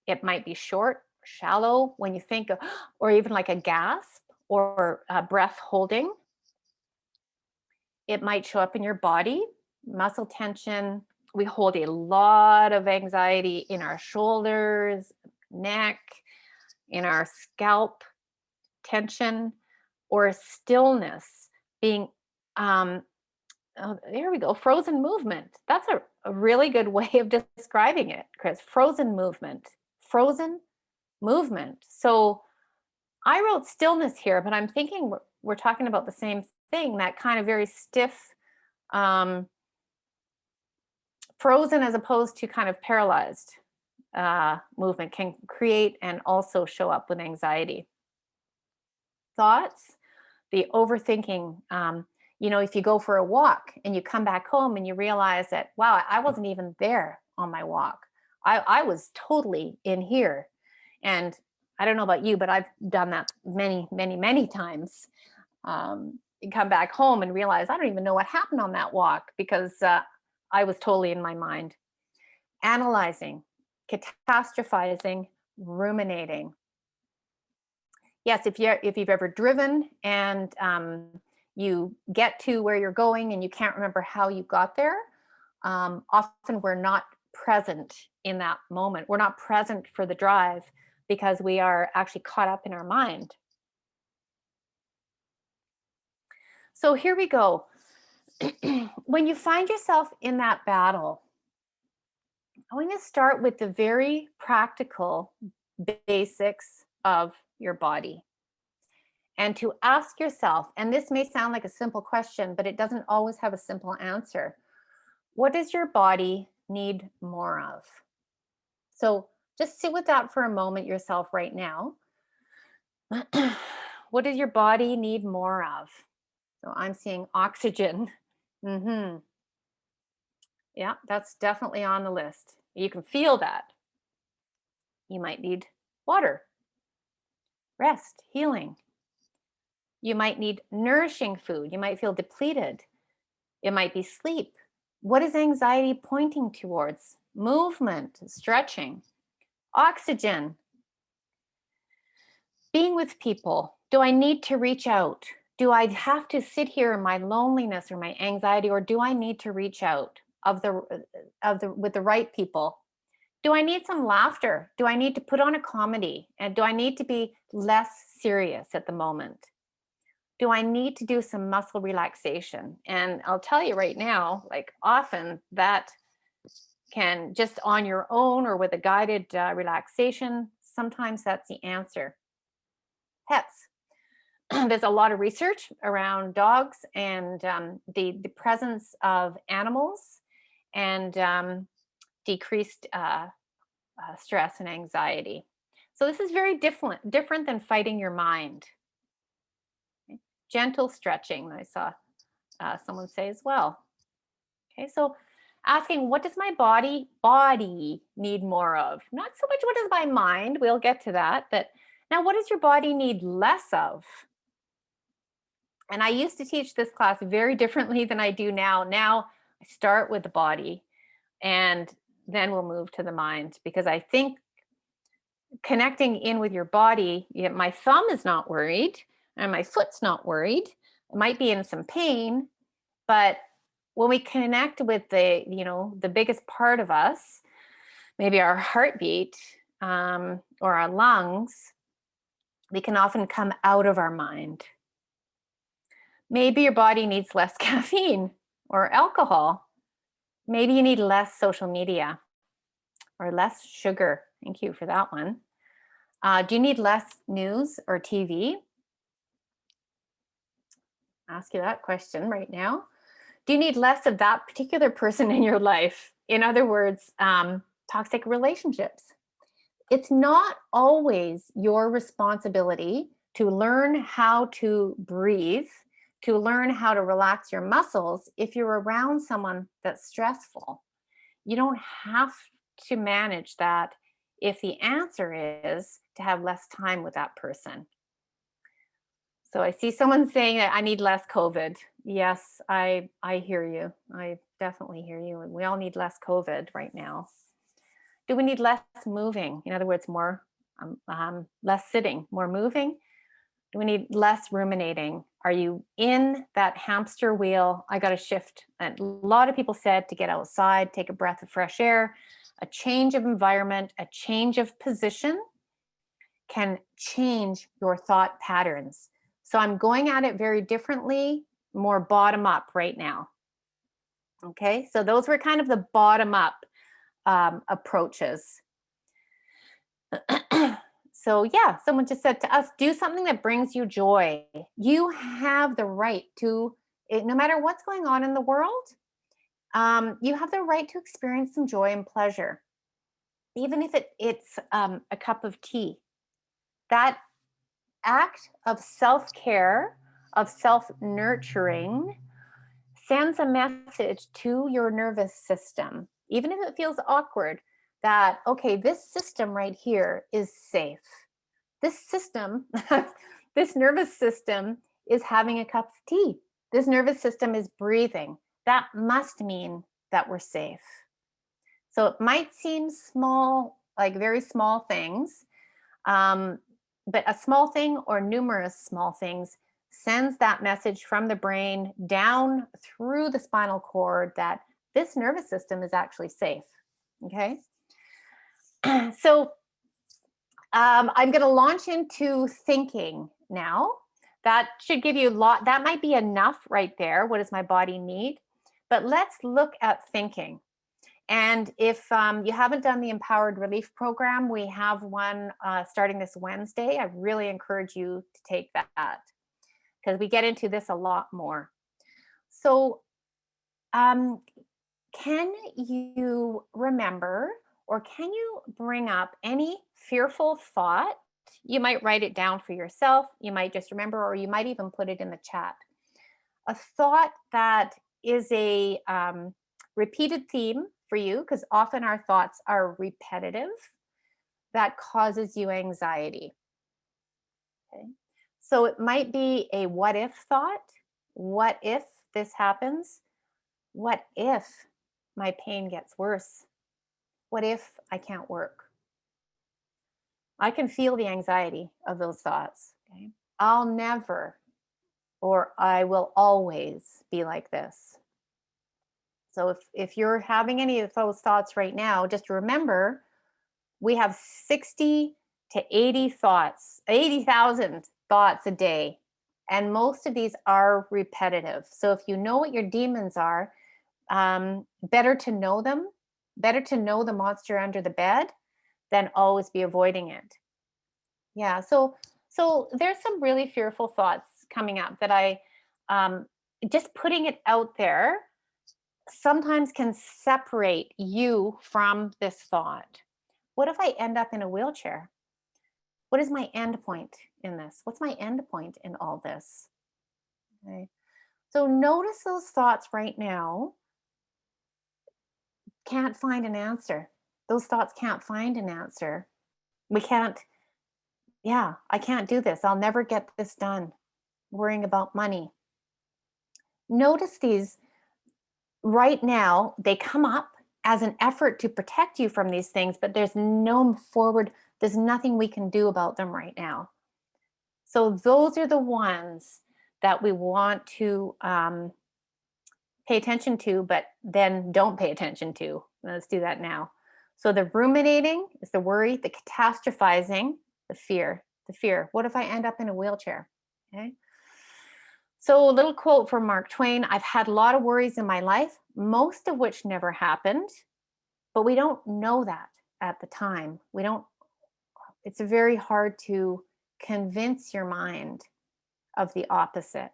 It might be short, shallow when you think of, or even like a gasp or breath holding. It might show up in your body, muscle tension. We hold a lot of anxiety in our shoulders, neck, in our scalp, tension, or stillness, being oh, there we go, frozen movement. That's a really good way of describing it, Chris. Frozen movement. Frozen movement. So I wrote stillness here, but I'm thinking we're talking about the same thing, that kind of very stiff, um, frozen as opposed to kind of paralyzed movement can create and also show up with anxiety. Thoughts, the overthinking. If you go for a walk and you come back home and you realize that, wow, I wasn't even there on my walk. I was totally in here. And I don't know about you, but I've done that many, many, many times. You come back home and realize I don't even know what happened on that walk because I was totally in my mind. Analyzing, catastrophizing, ruminating. Yes, if you've ever driven and you get to where you're going and you can't remember how you got there, often we're not present in that moment. We're not present for the drive because we are actually caught up in our mind. So here we go. When you find yourself in that battle, I'm going to start with the very practical basics of your body. And to ask yourself, and this may sound like a simple question, but it doesn't always have a simple answer. What does your body need more of? So just sit with that for a moment yourself right now. What does your body need more of? So I'm seeing oxygen. Yeah, that's definitely on the list. You can feel that. You might need water, rest, healing. You might need nourishing food. You might feel depleted. It might be sleep. What is anxiety pointing towards? Movement, stretching, oxygen, being with people. Do I need to reach out? Do I have to sit here in my loneliness or my anxiety, or do I need to reach out with the right people? Do I need some laughter? Do I need to put on a comedy? And do I need to be less serious at the moment? Do I need to do some muscle relaxation? And I'll tell you right now, like often that can just on your own or with a guided relaxation, sometimes that's the answer. Pets. There's a lot of research around dogs and the presence of animals and decreased stress and anxiety. So this is very different than fighting your mind. Okay. Gentle stretching, I saw someone say as well. Okay, so asking, what does my body need more of? Not so much what does my mind, we'll get to that, but now what does your body need less of? And I used to teach this class very differently than I do now. Now I start with the body and then we'll move to the mind, because I think connecting in with your body, my thumb is not worried and my foot's not worried. It might be in some pain, but when we connect with the biggest part of us, maybe our heartbeat or our lungs, we can often come out of our mind. Maybe your body needs less caffeine or alcohol. Maybe you need less social media or less sugar. Thank you for that one. Do you need less news or TV? Ask you that question right now. Do you need less of that particular person in your life? In other words, toxic relationships. It's not always your responsibility to learn how to breathe, to learn how to relax your muscles if you're around someone that's stressful. You don't have to manage that if the answer is to have less time with that person. So I see someone saying that I need less COVID. Yes, I hear you. I definitely hear you. And we all need less COVID right now. Do we need less moving? In other words, more less sitting, more moving? Do we need less ruminating? Are you in that hamster wheel? I got to shift. And a lot of people said to get outside, take a breath of fresh air, a change of environment, a change of position can change your thought patterns. So I'm going at it very differently, more bottom up right now. Okay, so those were kind of the bottom up approaches. So yeah, someone just said to us, do something that brings you joy. You have the right to, no matter what's going on in the world, you have the right to experience some joy and pleasure, even if it's a cup of tea. That act of self-care, of self-nurturing, sends a message to your nervous system, even if it feels awkward, that, okay, this system right here is safe. This system, this nervous system is having a cup of tea. This nervous system is breathing. That must mean that we're safe. So it might seem small, like very small things, but a small thing or numerous small things sends that message from the brain down through the spinal cord that this nervous system is actually safe. Okay. So I'm going to launch into thinking now. That should give you a lot. That might be enough right there. What does my body need? But let's look at thinking. And if you haven't done the Empowered Relief Program, we have one starting this Wednesday. I really encourage you to take that because we get into this a lot more. So can you remember, or can you bring up any fearful thought? You might write it down for yourself. You might just remember, or you might even put it in the chat. A thought that is a repeated theme for you, because often our thoughts are repetitive, that causes you anxiety. Okay. So it might be a what if thought. What if this happens? What if my pain gets worse? What if I can't work? I can feel the anxiety of those thoughts. Okay. I'll never, or I will always be like this. So if you're having any of those thoughts right now, just remember we have 60 to 80 thoughts, 80,000 thoughts a day. And most of these are repetitive. So if you know what your demons are, better to know them, better to know the monster under the bed than always be avoiding it. Yeah, so there's some really fearful thoughts coming up that I just putting it out there sometimes can separate you from this thought. What if I end up in a wheelchair? What is my end point in this? What's my end point in all this? Okay. So notice those thoughts right now can't find an answer. Those thoughts can't find an answer. We can't, yeah, I can't do this. I'll never get this done. Worrying about money. Notice these right now, they come up as an effort to protect you from these things, but there's no forward, there's nothing we can do about them right now. So those are the ones that we want to pay attention to, but then don't pay attention to. Let's do that now. So the ruminating is the worry, the catastrophizing, the fear. What if I end up in a wheelchair? Okay. So a little quote from Mark Twain: I've had a lot of worries in my life, most of which never happened, but we don't know that at the time. It's very hard to convince your mind of the opposite.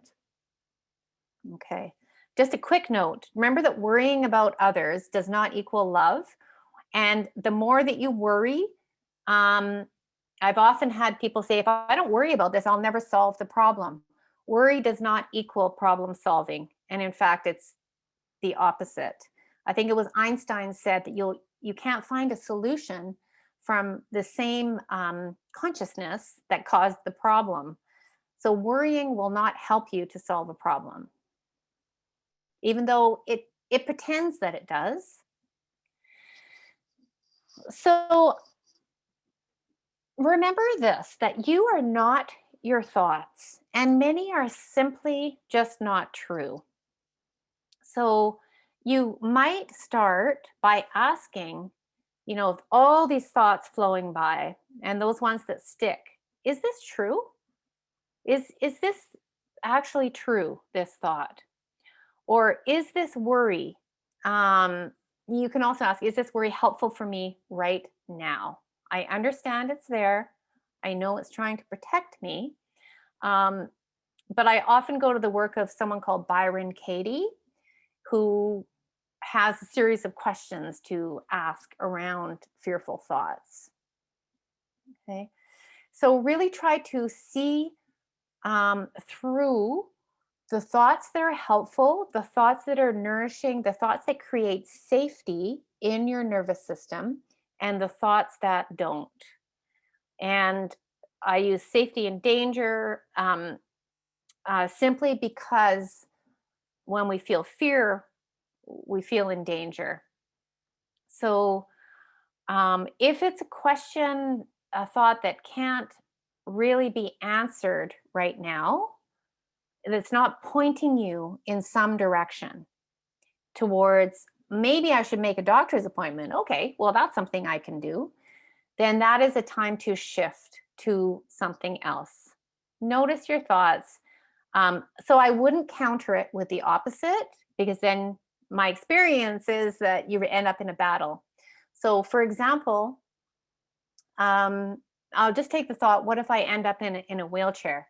Okay. Just a quick note. Remember that worrying about others does not equal love. And the more that you worry, I've often had people say, if I don't worry about this, I'll never solve the problem. Worry does not equal problem solving. And in fact, it's the opposite. I think it was Einstein said that you can't find a solution from the same consciousness that caused the problem. So worrying will not help you to solve a problem, even though it pretends that it does. So remember this, that you are not your thoughts, and many are simply just not true. So you might start by asking, of all these thoughts flowing by and those ones that stick, is this true? Is this actually true, this thought? Or is this worry? Um, you can also ask, is this worry helpful for me right now? I understand it's there. I know it's trying to protect me. Um, but I often go to the work of someone called Byron Katie, who has a series of questions to ask around fearful thoughts. Okay. So really try to see through the thoughts that are helpful, the thoughts that are nourishing, the thoughts that create safety in your nervous system, and the thoughts that don't. And I use safety and danger simply because when we feel fear, we feel in danger. So if it's a question, a thought that can't really be answered right now, that's not pointing you in some direction towards maybe I should make a doctor's appointment. Okay, well, that's something I can do. Then that is a time to shift to something else. Notice your thoughts. So I wouldn't counter it with the opposite, because then my experience is that you end up in a battle. So, for example, I'll just take the thought, what if I end up in a wheelchair?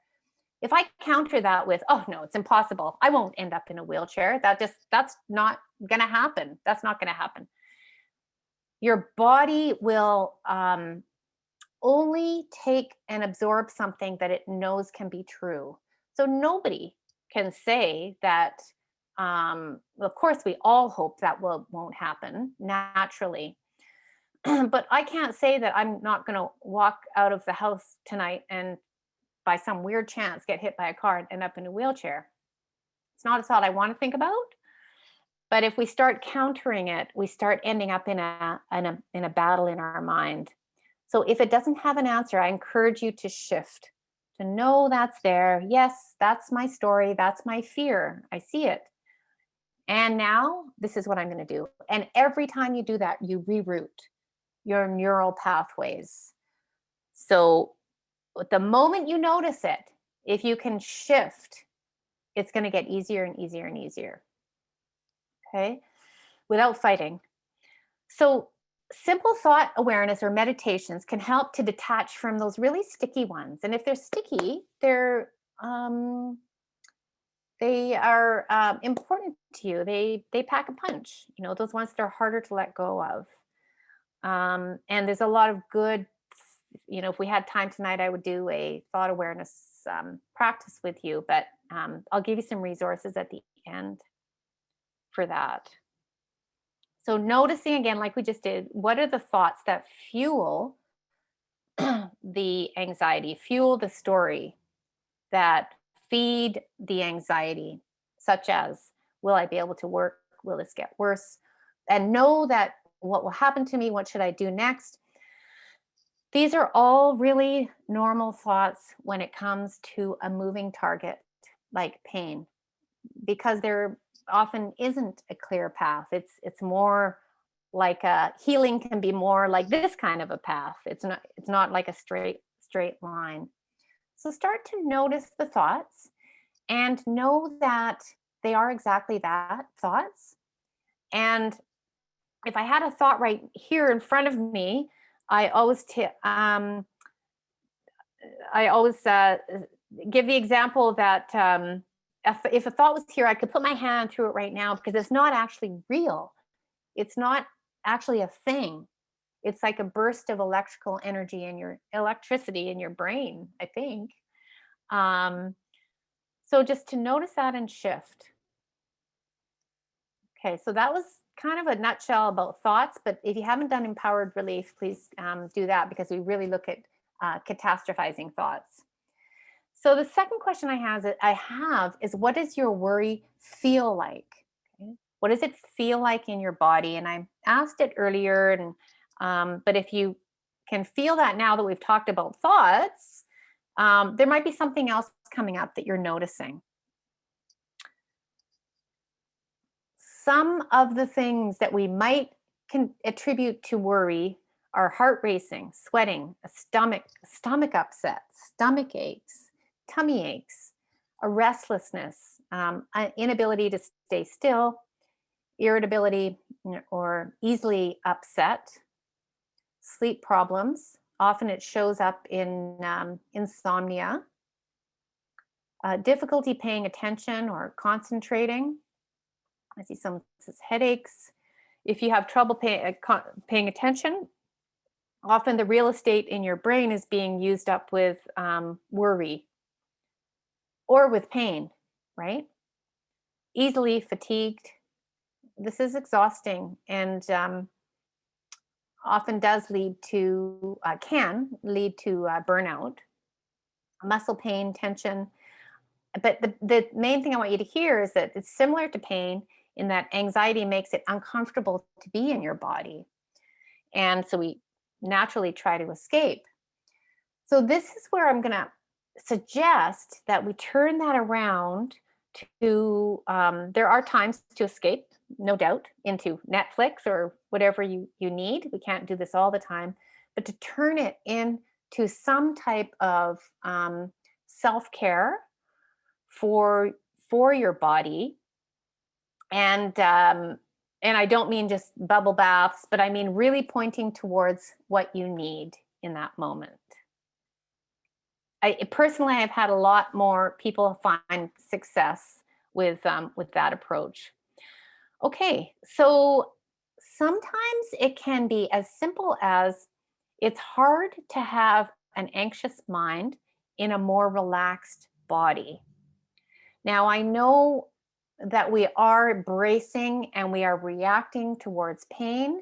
If I counter that with, oh no, it's impossible, I won't end up in a wheelchair, that's not going to happen. That's not going to happen. Your body will only take and absorb something that it knows can be true. So nobody can say that. Of course, we all hope that won't happen naturally. But I can't say that I'm not going to walk out of the house tonight and by some weird chance get hit by a car and end up in a wheelchair. It's not a thought I want to think about. But if we start countering it, we start ending up in a battle in our mind. So if it doesn't have an answer, I encourage you to shift, to know that's there. Yes, that's my story. That's my fear. I see it. And now this is what I'm going to do. And every time you do that, you reroute your neural pathways. So the moment you notice it, if you can shift, it's going to get easier and easier and easier. Okay, without fighting. So simple thought awareness or meditations can help to detach from those really sticky ones. And if they're sticky, they are important to you. They pack a punch. Those ones that are harder to let go of. And there's a lot of good. If we had time tonight, I would do a thought awareness practice with you. But I'll give you some resources at the end for that. So noticing again, like we just did, what are the thoughts that fuel the anxiety, fuel the story, that feed the anxiety, such as, will I be able to work? Will this get worse? And know that what will happen to me? What should I do next? These are all really normal thoughts when it comes to a moving target like pain, because there often isn't a clear path. It's more like healing can be more like this kind of a path. It's not like a straight line. So start to notice the thoughts and know that they are exactly that, thoughts. And if I had a thought right here in front of me, I always give the example that if a thought was here, I could put my hand through it right now, because it's not actually real. It's not actually a thing. It's like a burst of electrical energy in your electricity in your brain, I think. So just to notice that and shift. Okay, so that was kind of a nutshell about thoughts, but if you haven't done empowered relief, please do that, because we really look at catastrophizing thoughts. So the second question I have is, what does your worry feel like? Okay. What does it feel like in your body? And I asked it earlier, and but if you can feel that now that we've talked about thoughts, there might be something else coming up that you're noticing. Some of the things that we might attribute to worry are heart racing, sweating, a stomach upset, stomach aches, tummy aches, a restlessness, an inability to stay still, irritability, or easily upset, sleep problems. Often it shows up in insomnia, difficulty paying attention or concentrating. I see some says headaches. If you have trouble paying attention, often the real estate in your brain is being used up with worry or with pain, right? Easily fatigued. This is exhausting, and often does lead to, can lead to burnout, muscle pain, tension. But the main thing I want you to hear is that it's similar to pain in that anxiety makes it uncomfortable to be in your body. And so we naturally try to escape. So this is where I'm going to suggest that we turn that around to, there are times to escape, no doubt, into Netflix or whatever you need. We can't do this all the time, but to turn it into some type of self-care for your body. And I don't mean just bubble baths, but I mean really pointing towards what you need in that moment. I personally have had a lot more people find success with that approach. Okay, so sometimes it can be as simple as, it's hard to have an anxious mind in a more relaxed body. Now, I know that we are bracing and we are reacting towards pain,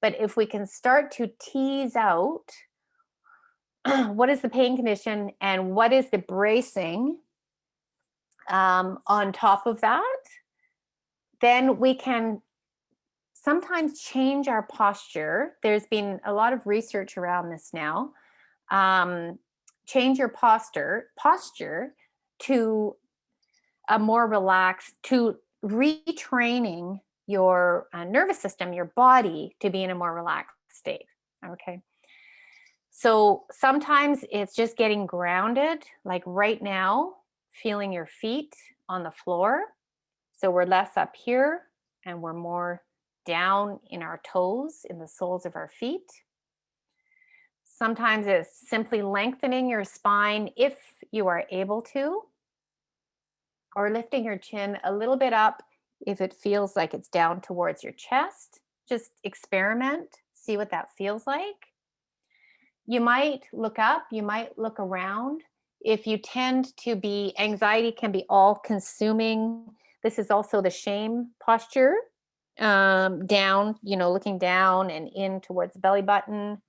but if we can start to tease out what is the pain condition and what is the bracing on top of that, then we can sometimes change our posture. There's been a lot of research around this now. Change your posture to a more relaxed, to retraining your nervous system, your body, to be in a more relaxed state. Okay. So sometimes it's just getting grounded, like right now, feeling your feet on the floor. So we're less up here and we're more down in our toes, in the soles of our feet. Sometimes it's simply lengthening your spine if you are able to, or lifting your chin a little bit up if it feels like it's down towards your chest. Just experiment, see what that feels like. You might look up, you might look around. If you tend to be, anxiety can be all consuming. This is also the shame posture, down, looking down and in towards the belly button.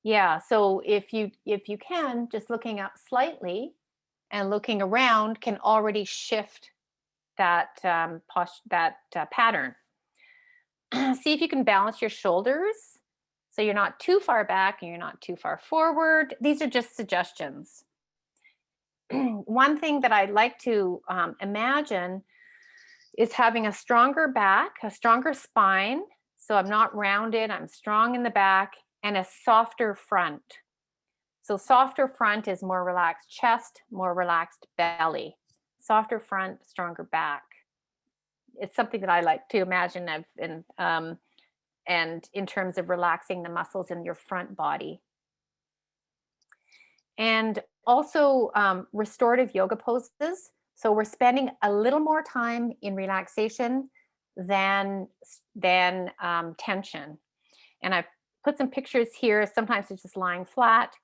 Yeah, so if you can, just looking up slightly and looking around can already shift that pattern. See if you can balance your shoulders so you're not too far back and you're not too far forward. These are just suggestions. One thing that I'd like to imagine is having a stronger back, a stronger spine. So I'm not rounded, I'm strong in the back, and a softer front. So softer front is more relaxed chest, more relaxed belly. Softer front, stronger back. It's something that I like to imagine and in terms of relaxing the muscles in your front body. And also restorative yoga poses. So we're spending a little more time in relaxation than tension. And I've put some pictures here. Sometimes it's just lying flat,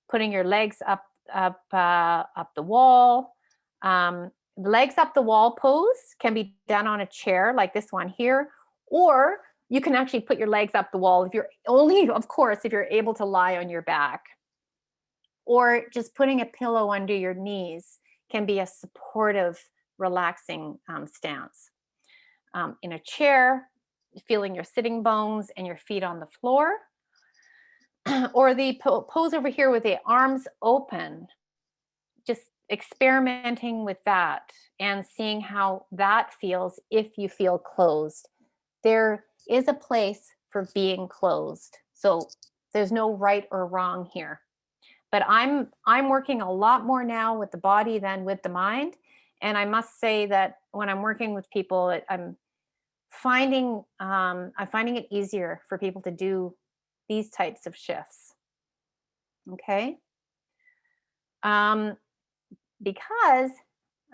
putting your legs up the wall, Legs up the wall pose can be done on a chair like this one here, or you can actually put your legs up the wall if you're only, of course, if you're able to lie on your back. Or just putting a pillow under your knees can be a supportive, relaxing stance. In a chair, feeling your sitting bones and your feet on the floor. Or the pose over here with the arms open, just experimenting with that and seeing how that feels if you feel closed. There is a place for being closed. So there's no right or wrong here. But I'm working a lot more now with the body than with the mind. And I must say that when I'm working with people, I'm finding it easier for people to do these types of shifts. Okay. Because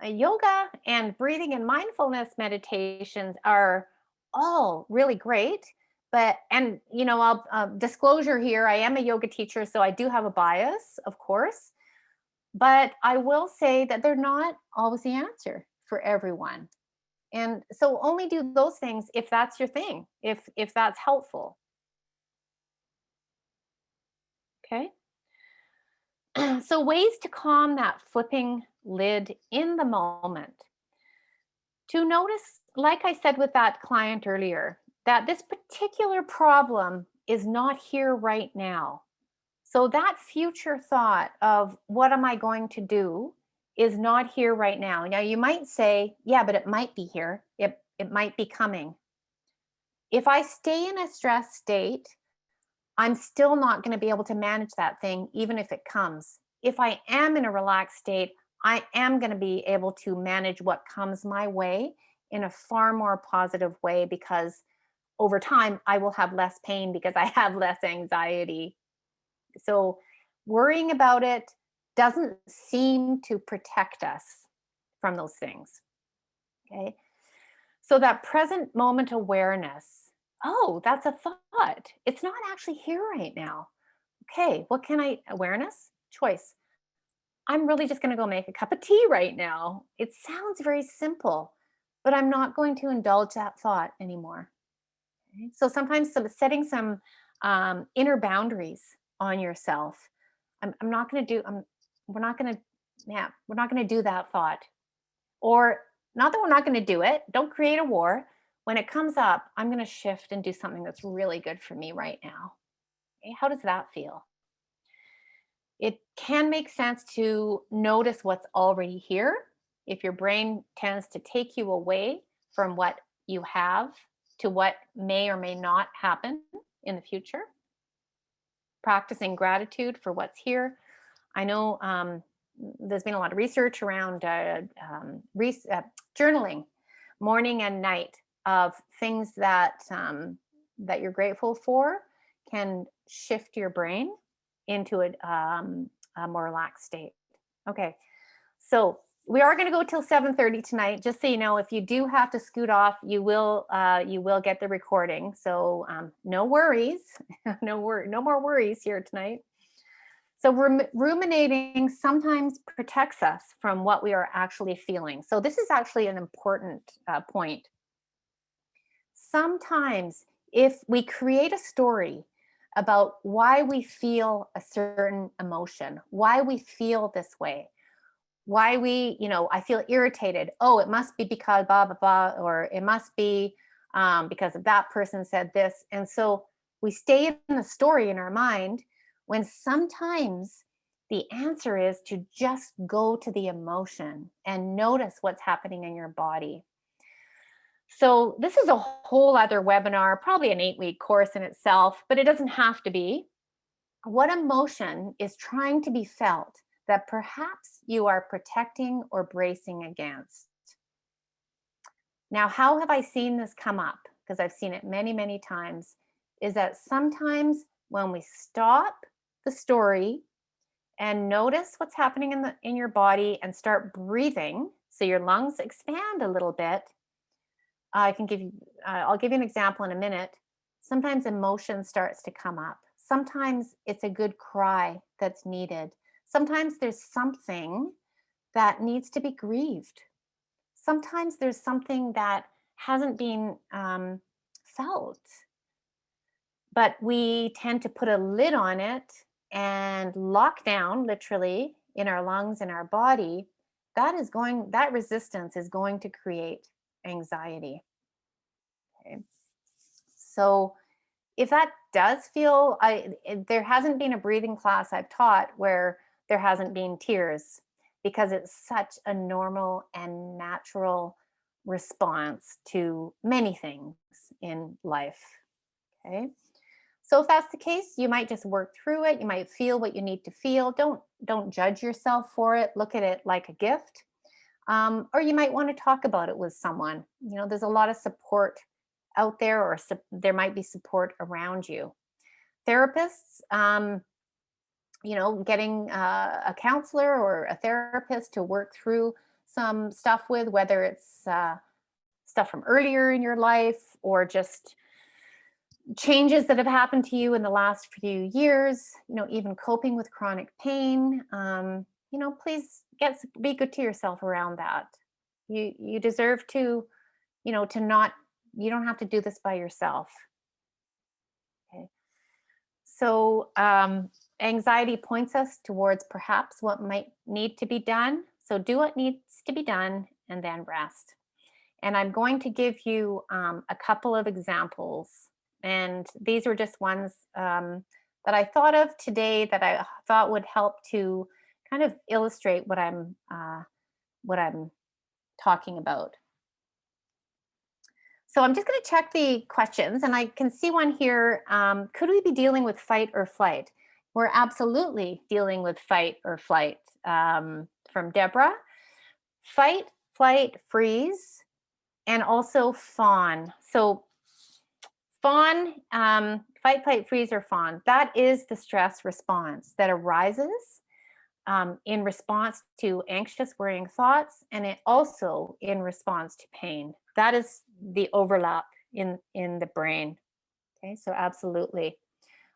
yoga and breathing and mindfulness meditations are all really great. But, and, you know, I'll disclosure here, I am a yoga teacher, so I do have a bias, of course. But I will say that they're not always the answer for everyone. And so only do those things if that's your thing, if that's helpful. Okay. So ways to calm that flipping lid in the moment. To notice, like I said with that client earlier, that this particular problem is not here right now. So that future thought of what am I going to do is not here right now. Now you might say, yeah, but it might be here. It might be coming. If I stay in a stress state, I'm still not going to be able to manage that thing, even if it comes. If I am in a relaxed state, I am going to be able to manage what comes my way in a far more positive way because over time, I will have less pain because I have less anxiety. So, worrying about it doesn't seem to protect us from those things. Okay. So, that present moment awareness, oh, that's a thought. It's not actually here right now. Okay, what can I, awareness, choice. I'm really just going to go make a cup of tea right now. It sounds very simple, but I'm not going to indulge that thought anymore. Okay? So sometimes setting some inner boundaries on yourself. I'm not going to do. We're not going to. Yeah, we're not going to do that thought. Or not that we're not going to do it. Don't create a war. When it comes up, I'm going to shift and do something that's really good for me right now. Okay? How does that feel? It can make sense to notice what's already here. If your brain tends to take you away from what you have to what may or may not happen in the future, practicing gratitude for what's here. I know there's been a lot of research around journaling morning and night of things that that you're grateful for can shift your brain into a more relaxed state. Okay, so we are going to go till 7:30 tonight. Just so you know, if you do have to scoot off, you will get the recording. So no worries, no more worries here tonight. So ruminating sometimes protects us from what we are actually feeling. So this is actually an important point. Sometimes if we create a story about why we feel a certain emotion, why we feel this way, why we, I feel irritated. Oh, it must be because blah, blah, blah, or it must be because of that person said this. And so we stay in the story in our mind when sometimes the answer is to just go to the emotion and notice what's happening in your body. So this is a whole other webinar, probably an 8-week course in itself, but it doesn't have to be. What emotion is trying to be felt that perhaps you are protecting or bracing against? Now, how have I seen this come up? Because I've seen it many, many times, is that sometimes when we stop the story and notice what's happening in your body and start breathing, so your lungs expand a little bit, I'll give you an example in a minute. Sometimes emotion starts to come up. Sometimes it's a good cry that's needed. Sometimes there's something that needs to be grieved. sometimes there's something that hasn't been felt, but we tend to put a lid on it and lock down literally in our lungs and our body. That resistance is going to create anxiety. Okay. So if that does feel, there hasn't been a breathing class I've taught where there hasn't been tears, because it's such a normal and natural response to many things in life. Okay. So if that's the case, you might just work through it. You might feel what you need to feel. Don't judge yourself for it. Look at it like a gift. Or you might want to talk about it with someone. There's a lot of support out there, or there might be support around you. Therapists, getting a counselor or a therapist to work through some stuff with, whether it's stuff from earlier in your life or just changes that have happened to you in the last few years, even coping with chronic pain. Please be good to yourself around that. You deserve to, to not, you don't have to do this by yourself. Okay. So anxiety points us towards perhaps what might need to be done. So do what needs to be done and then rest. And I'm going to give you a couple of examples. And these were just ones that I thought of today that I thought would help to kind of illustrate what I'm talking about. So I'm just going to check the questions, and I can see one here. Could we be dealing with fight or flight? We're absolutely dealing with fight or flight. From Deborah. Fight, flight, freeze, and also fawn. So fawn, fight, flight, freeze, or fawn, that is the stress response that arises in response to anxious, worrying thoughts, and it also in response to pain. That is the overlap in the brain. Okay, so absolutely.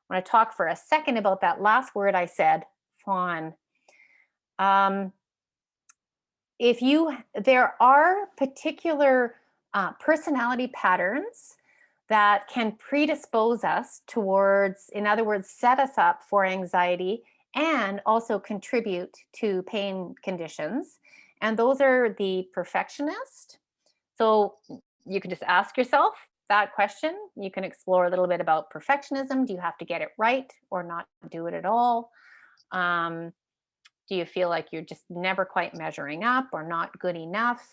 I want to talk for a second about that last word I said, fawn. There are particular personality patterns that can predispose us towards, in other words, set us up for anxiety and also contribute to pain conditions. And those are the perfectionist. So you can just ask yourself that question. You can explore a little bit about perfectionism. Do you have to get it right or not do it at all? Do you feel like you're just never quite measuring up or not good enough?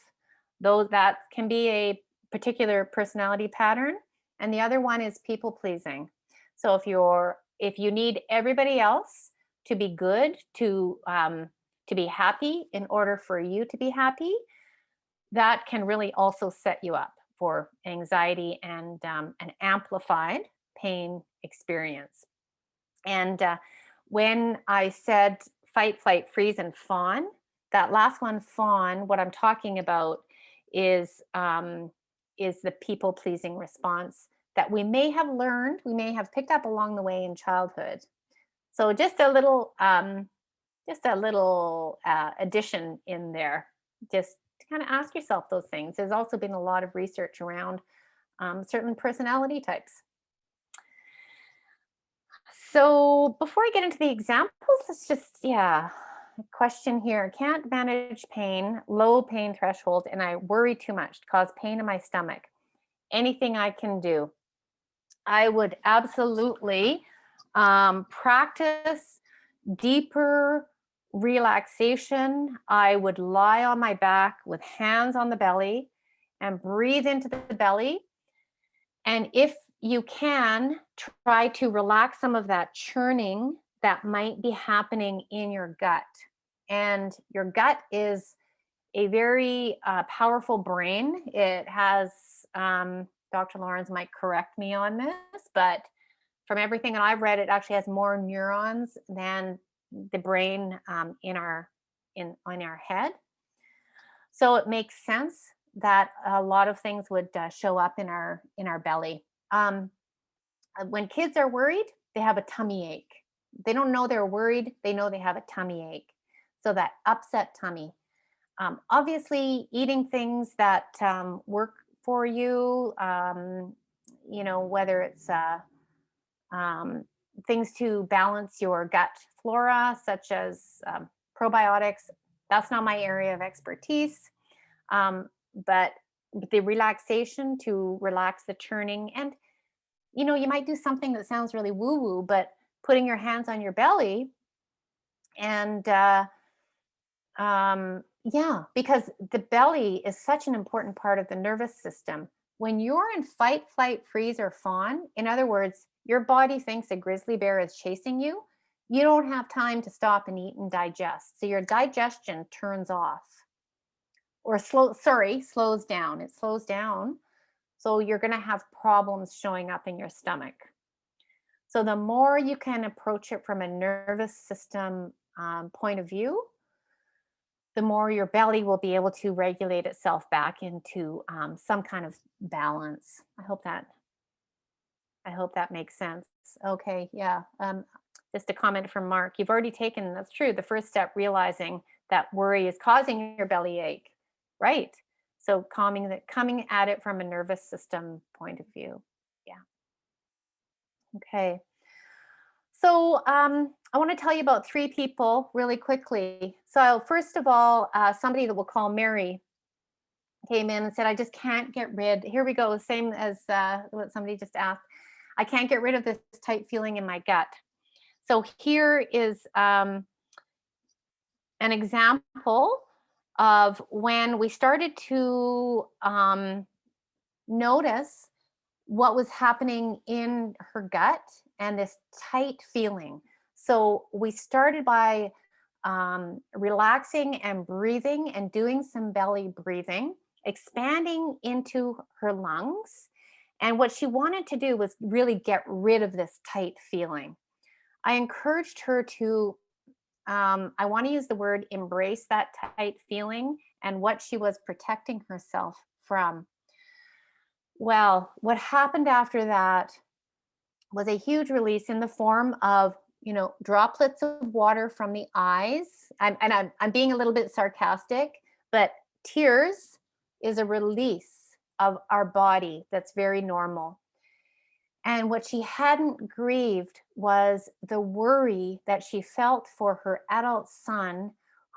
That can be a particular personality pattern. And the other one is people pleasing. So if you need everybody else to be good, to be happy in order for you to be happy, that can really also set you up for anxiety and an amplified pain experience. And when I said fight, flight, freeze, and fawn, that last one, fawn, what I'm talking about is the people pleasing response that we may have learned, we may have picked up along the way in childhood. So just a little addition in there, just to kind of ask yourself those things. There's also been a lot of research around certain personality types. So before I get into the examples, let's just, a question here. Can't manage pain, low pain threshold, and I worry too much to cause pain in my stomach. Anything I can do? I would absolutely practice deeper relaxation. I would lie on my back with hands on the belly and breathe into the belly. And if you can, try to relax some of that churning that might be happening in your gut. And your gut is a very powerful brain. It has, Dr. Lawrence might correct me on this, but from everything that I've read, it actually has more neurons than the brain in our head. So it makes sense that a lot of things would show up in our belly. When kids are worried, they have a tummy ache. They don't know they're worried. They know they have a tummy ache. So that upset tummy. Obviously, eating things that work for you, whether it's um, things to balance your gut flora, such as probiotics. That's not my area of expertise, um, but the relaxation to relax the churning. And, you might do something that sounds really woo woo, but putting your hands on your belly and yeah, because the belly is such an important part of the nervous system. When you're in fight, flight, freeze, or fawn, in other words, your body thinks a grizzly bear is chasing you, you don't have time to stop and eat and digest. So your digestion turns off or slows down. It slows down. So you're going to have problems showing up in your stomach. So the more you can approach it from a nervous system point of view, the more your belly will be able to regulate itself back into some kind of balance. I hope that makes sense. Okay, yeah. Just a comment from Mark. You've already taken, that's true, the first step, realizing that worry is causing your belly ache. Right. So coming at it from a nervous system point of view. Yeah. Okay. So I want to tell you about three people really quickly. So first of all, somebody that we'll call Mary came in and said, I just can't get rid. Here we go, same as what somebody just asked. I can't get rid of this tight feeling in my gut. So here is an example of when we started to notice what was happening in her gut and this tight feeling. So we started by relaxing and breathing and doing some belly breathing, expanding into her lungs. And what she wanted to do was really get rid of this tight feeling. I encouraged her to, I want to use the word embrace that tight feeling and what she was protecting herself from. Well, what happened after that was a huge release in the form of, droplets of water from the eyes. I'm being a little bit sarcastic, but tears is a release of our body that's very normal. And what she hadn't grieved was the worry that she felt for her adult son,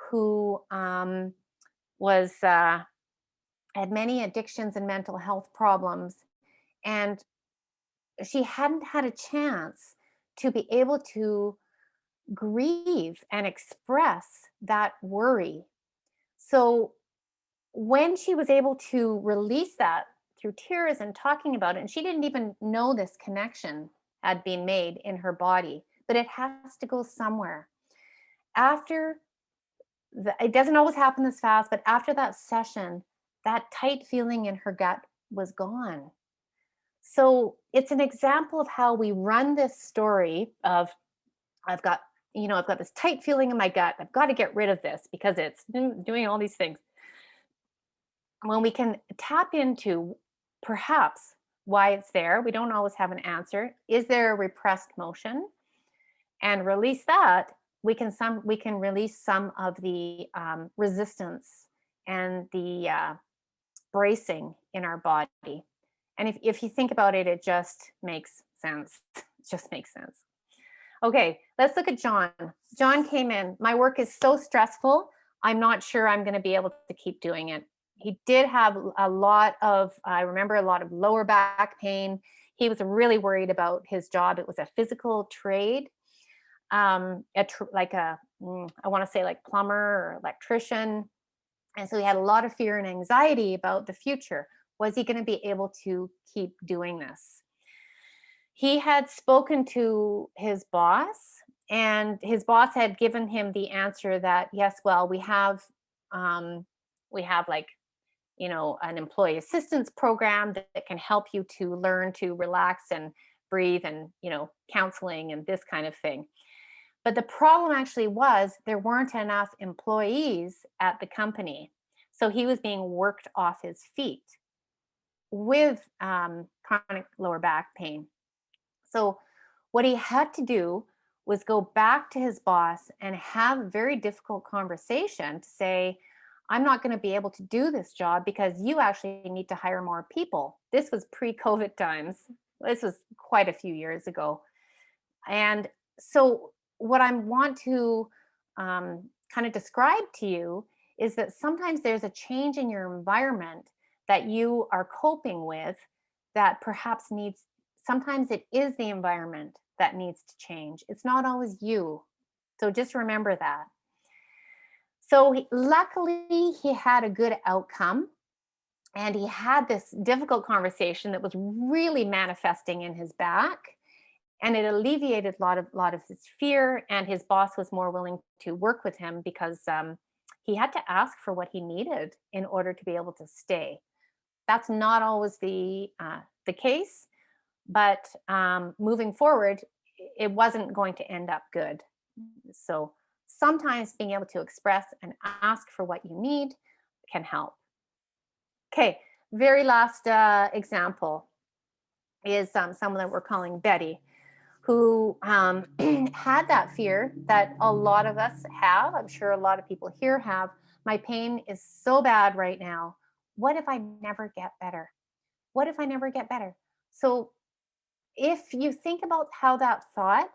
who was had many addictions and mental health problems. And she hadn't had a chance to be able to grieve and express that worry. So when she was able to release that through tears and talking about it, and she didn't even know this connection had been made in her body, but it has to go somewhere. After it doesn't always happen this fast, but after that session, that tight feeling in her gut was gone. So it's an example of how we run this story of I've got, I've got this tight feeling in my gut. I've got to get rid of this because it's doing all these things. When we can tap into perhaps why it's there, we don't always have an answer. Is there a repressed motion? And release that, we can release some of the resistance and the bracing in our body. And if you think about it, it just makes sense. It just makes sense. Okay, let's look at John. John came in. My work is so stressful. I'm not sure I'm going to be able to keep doing it. He did have I remember a lot of lower back pain. He was really worried about his job. It was a physical trade, I want to say like plumber or electrician. And so he had a lot of fear and anxiety about the future. Was he going to be able to keep doing this? He had spoken to his boss, and his boss had given him the answer that, yes, well, we have like, an employee assistance program that can help you to learn to relax and breathe and, counseling and this kind of thing. But the problem actually was there weren't enough employees at the company. So he was being worked off his feet with chronic lower back pain. So what he had to do was go back to his boss and have a very difficult conversation to say, I'm not going to be able to do this job because you actually need to hire more people. This was pre-COVID times. This was quite a few years ago. And so what I want to kind of describe to you is that sometimes there's a change in your environment that you are coping with that perhaps needs, sometimes it is the environment that needs to change. It's not always you. So just remember that. So luckily he had a good outcome, and he had this difficult conversation that was really manifesting in his back, and it alleviated a lot of his fear, and his boss was more willing to work with him because he had to ask for what he needed in order to be able to stay. That's not always the case, but moving forward, it wasn't going to end up good. So sometimes being able to express and ask for what you need can help. Okay, very last example is someone that we're calling Betty, who had that fear that a lot of us have. I'm sure a lot of people here have. My pain is so bad right now. What if I never get better? What if I never get better? So if you think about how that thought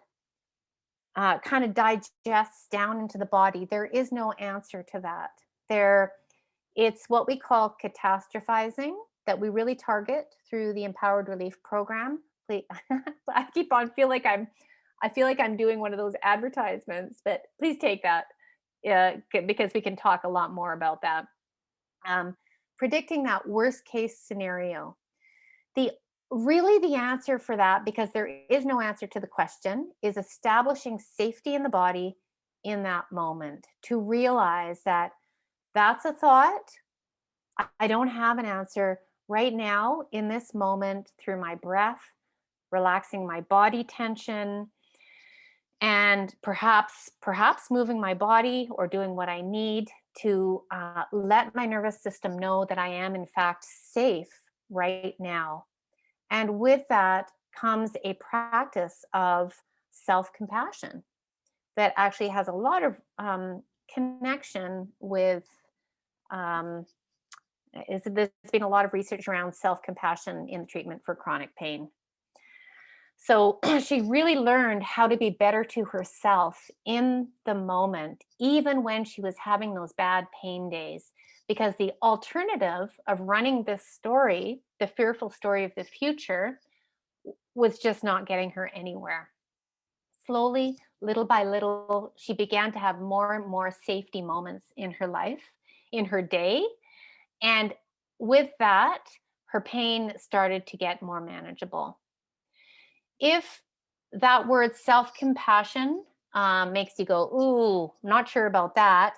kind of digests down into the body, there is no answer to that. It's what we call catastrophizing that we really target through the Empowered Relief Program. I keep on I feel like I'm doing one of those advertisements, but please take that because we can talk a lot more about that. Predicting that worst case scenario. The answer for that, because there is no answer to the question, is establishing safety in the body in that moment, to realize that that's a thought. I don't have an answer right now in this moment, through my breath, relaxing my body tension, and perhaps moving my body or doing what I need to let my nervous system know that I am in fact safe right now. And with that comes a practice of self-compassion that actually has a lot of connection with there's been a lot of research around self-compassion in the treatment for chronic pain. So she really learned how to be better to herself in the moment, even when she was having those bad pain days, because the alternative of running this story, the fearful story of the future, was just not getting her anywhere. Slowly, little by little, she began to have more and more safety moments in her life, in her day. And with that, her pain started to get more manageable. If that word self-compassion makes you go, ooh, not sure about that,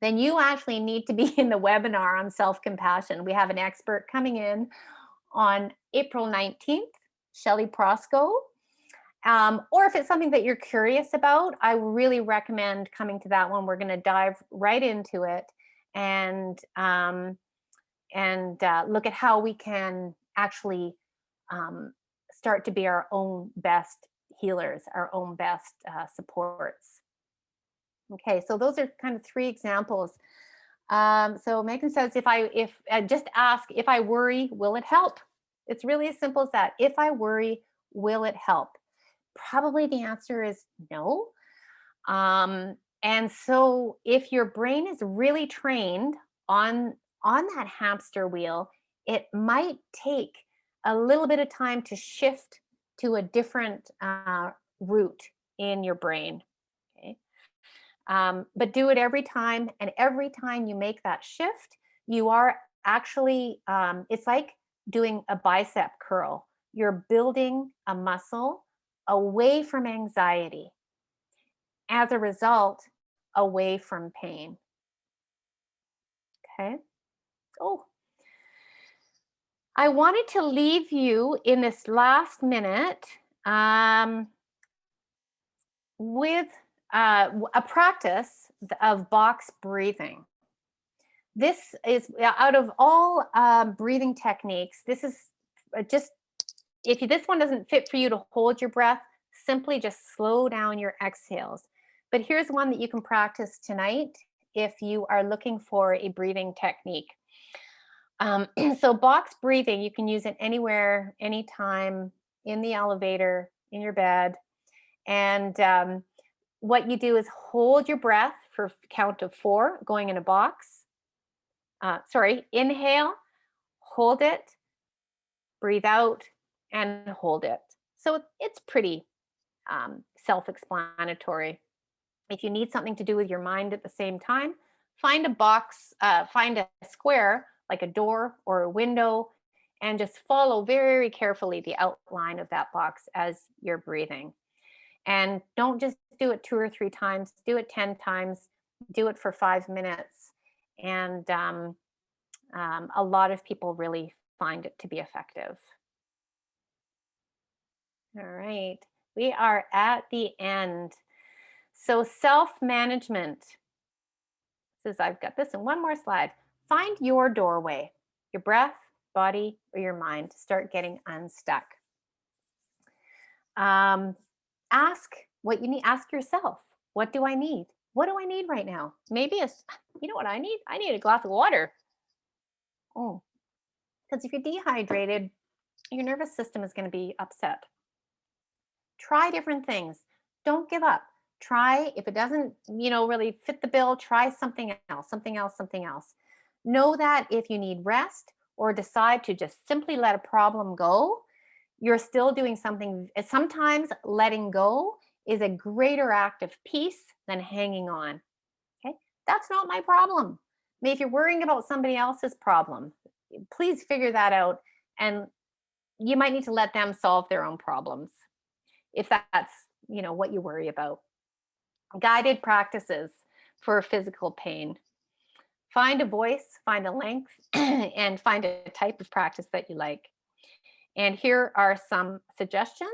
then you actually need to be in the webinar on self-compassion. We have an expert coming in on April 19th, Shelley Prosco. Or if it's something that you're curious about, I really recommend coming to that one. We're going to dive right into it and look at how we can actually start to be our own best healers, our own best supports. Okay, so those are kind of 3 examples. So Megan says, just ask, if I worry, will it help? It's really as simple as that. If I worry, will it help? Probably the answer is no. And so if your brain is really trained on that hamster wheel, it might take a little bit of time to shift to a different route in your brain. Okay. But do it every time. And every time you make that shift, you are actually, it's like doing a bicep curl. You're building a muscle away from anxiety. As a result, away from pain. Okay. Oh, I wanted to leave you in this last minute with a practice of box breathing. This is, out of all breathing techniques, this is just, if this one doesn't fit for you to hold your breath, simply just slow down your exhales. But here's one that you can practice tonight if you are looking for a breathing technique. So box breathing, you can use it anywhere, anytime, in the elevator, in your bed. And what you do is hold your breath for count of 4, going in a box. Sorry, inhale, hold it, breathe out, and hold it. So it's pretty self-explanatory. If you need something to do with your mind at the same time, find a box, find a square like a door or a window, and just follow very carefully the outline of that box as you're breathing. And don't just do it 2 or 3 times, do it 10 times, do it for 5 minutes. And a lot of people really find it to be effective. All right, we are at the end. So self-management. Says I've got this in one more slide. Find your doorway, your breath, body, or your mind to start getting unstuck. Ask what you need. Ask yourself, what do I need? What do I need right now? Maybe it's, you know what I need? I need a glass of water. Oh, because if you're dehydrated, your nervous system is going to be upset. Try different things. Don't give up. Try, if it doesn't, really fit the bill, try something else, something else, something else. Know that if you need rest or decide to just simply let a problem go, you're still doing something. Sometimes letting go is a greater act of peace than hanging on. Okay, that's not my problem. I mean, if you're worrying about somebody else's problem, please figure that out, and you might need to let them solve their own problems if that's what you worry about. Guided practices for physical pain. Find a voice, find a length, and find a type of practice that you like. And here are some suggestions.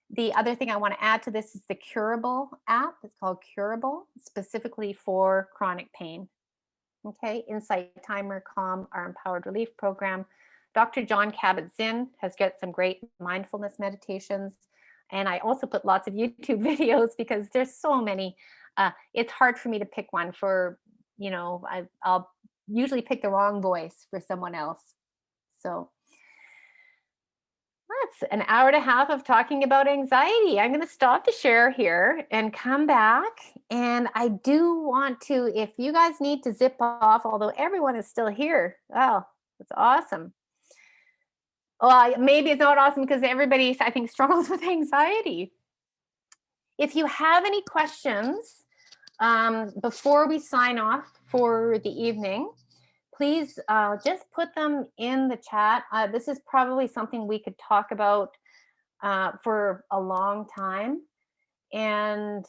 The other thing I want to add to this is the Curable app. It's called Curable, specifically for chronic pain. Okay, Insight Timer, Calm, our Empowered Relief Program. Dr. Jon Kabat-Zinn has got some great mindfulness meditations. And I also put lots of YouTube videos because there's so many. It's hard for me to pick one for, I'll usually pick the wrong voice for someone else. So that's an hour and a half of talking about anxiety. I'm going to stop the share here and come back. And I do want to, if you guys need to zip off, although everyone is still here. Oh, that's awesome. Well, maybe it's not awesome because everybody, I think, struggles with anxiety. If you have any questions before we sign off for the evening, please just put them in the chat. This is probably something we could talk about for a long time. And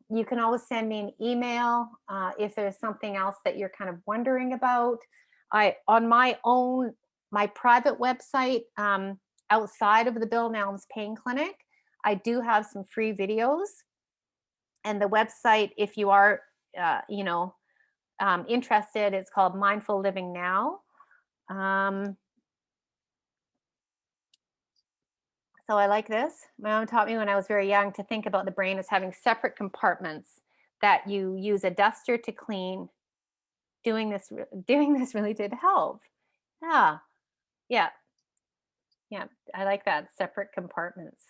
you can always send me an email if there's something else that you're kind of wondering about. On my private website, outside of the Bill Nelms Pain Clinic, I do have some free videos. And the website, if you are, interested, it's called Mindful Living Now. So I like this. My mom taught me when I was very young to think about the brain as having separate compartments that you use a duster to clean. Doing this really did help. Yeah. I like that, separate compartments.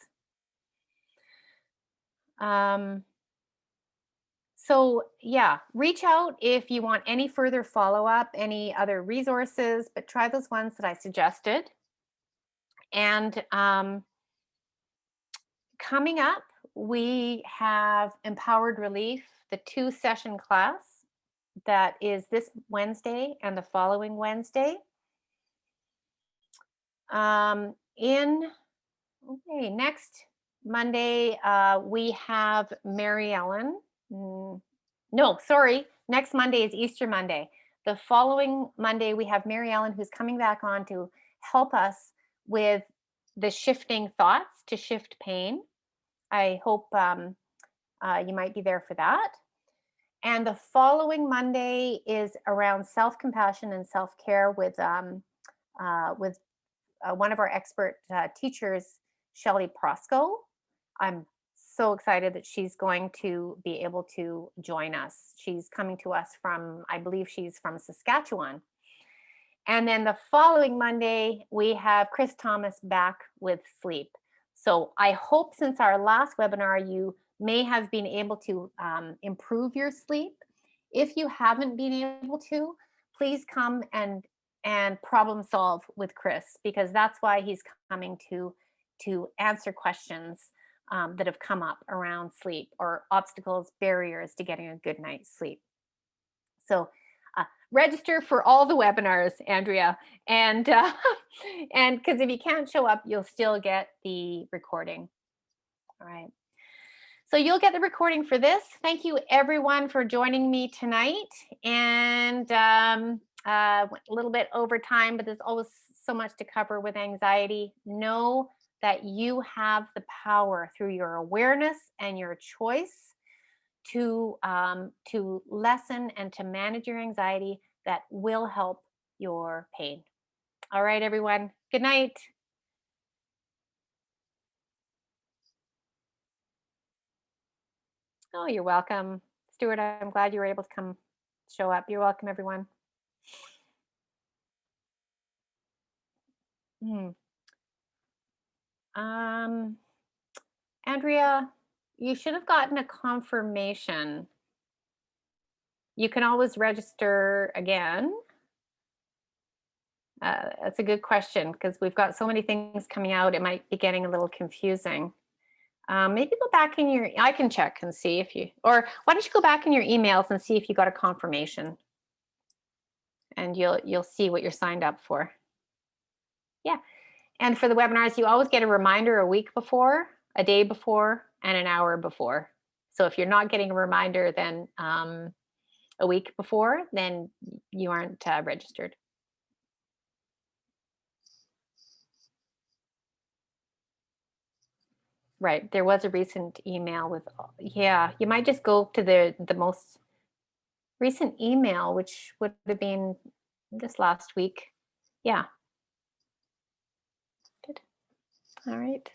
So yeah, reach out if you want any further follow-up, any other resources, but try those ones that I suggested. And coming up, we have Empowered Relief, the 2-session class that is this Wednesday and the following Wednesday. Next Monday, we have Mary Ellen. No, sorry. Next Monday is Easter Monday. The following Monday, we have Mary Ellen, who's coming back on to help us with the shifting thoughts to shift pain. I hope you might be there for that. And the following Monday is around self-compassion and self-care with one of our expert teachers, Shelley Prosko. I'm so excited that she's going to be able to join us. She's coming to us from, I believe she's from Saskatchewan. And then the following Monday, we have Chris Thomas back with sleep. So I hope since our last webinar, you may have been able to improve your sleep. If you haven't been able to, please come and problem solve with Chris, because that's why he's coming to answer questions that have come up around sleep, or obstacles, barriers to getting a good night's sleep. So register for all the webinars, Andrea, and because if you can't show up, you'll still get the recording. All right. So you'll get the recording for this. Thank you everyone for joining me tonight. And went a little bit over time, but there's always so much to cover with anxiety. Know that you have the power through your awareness and your choice to lessen and to manage your anxiety that will help your pain. All right, everyone. Good night. Oh, you're welcome. Stuart, I'm glad you were able to come show up. You're welcome, everyone. Andrea, you should have gotten a confirmation. You can always register again. That's a good question, because we've got so many things coming out. It might be getting a little confusing. Maybe go back in your, I can check and see if you, or why don't you go back in your emails and see if you got a confirmation, and you'll see what you're signed up for. Yeah. And for the webinars, you always get a reminder a week before, a day before, and an hour before. So if you're not getting a reminder then a week before, then you aren't registered. Right. There was a recent email with, yeah, you might just go to the most recent email, which would have been this last week. Yeah. Good. All right.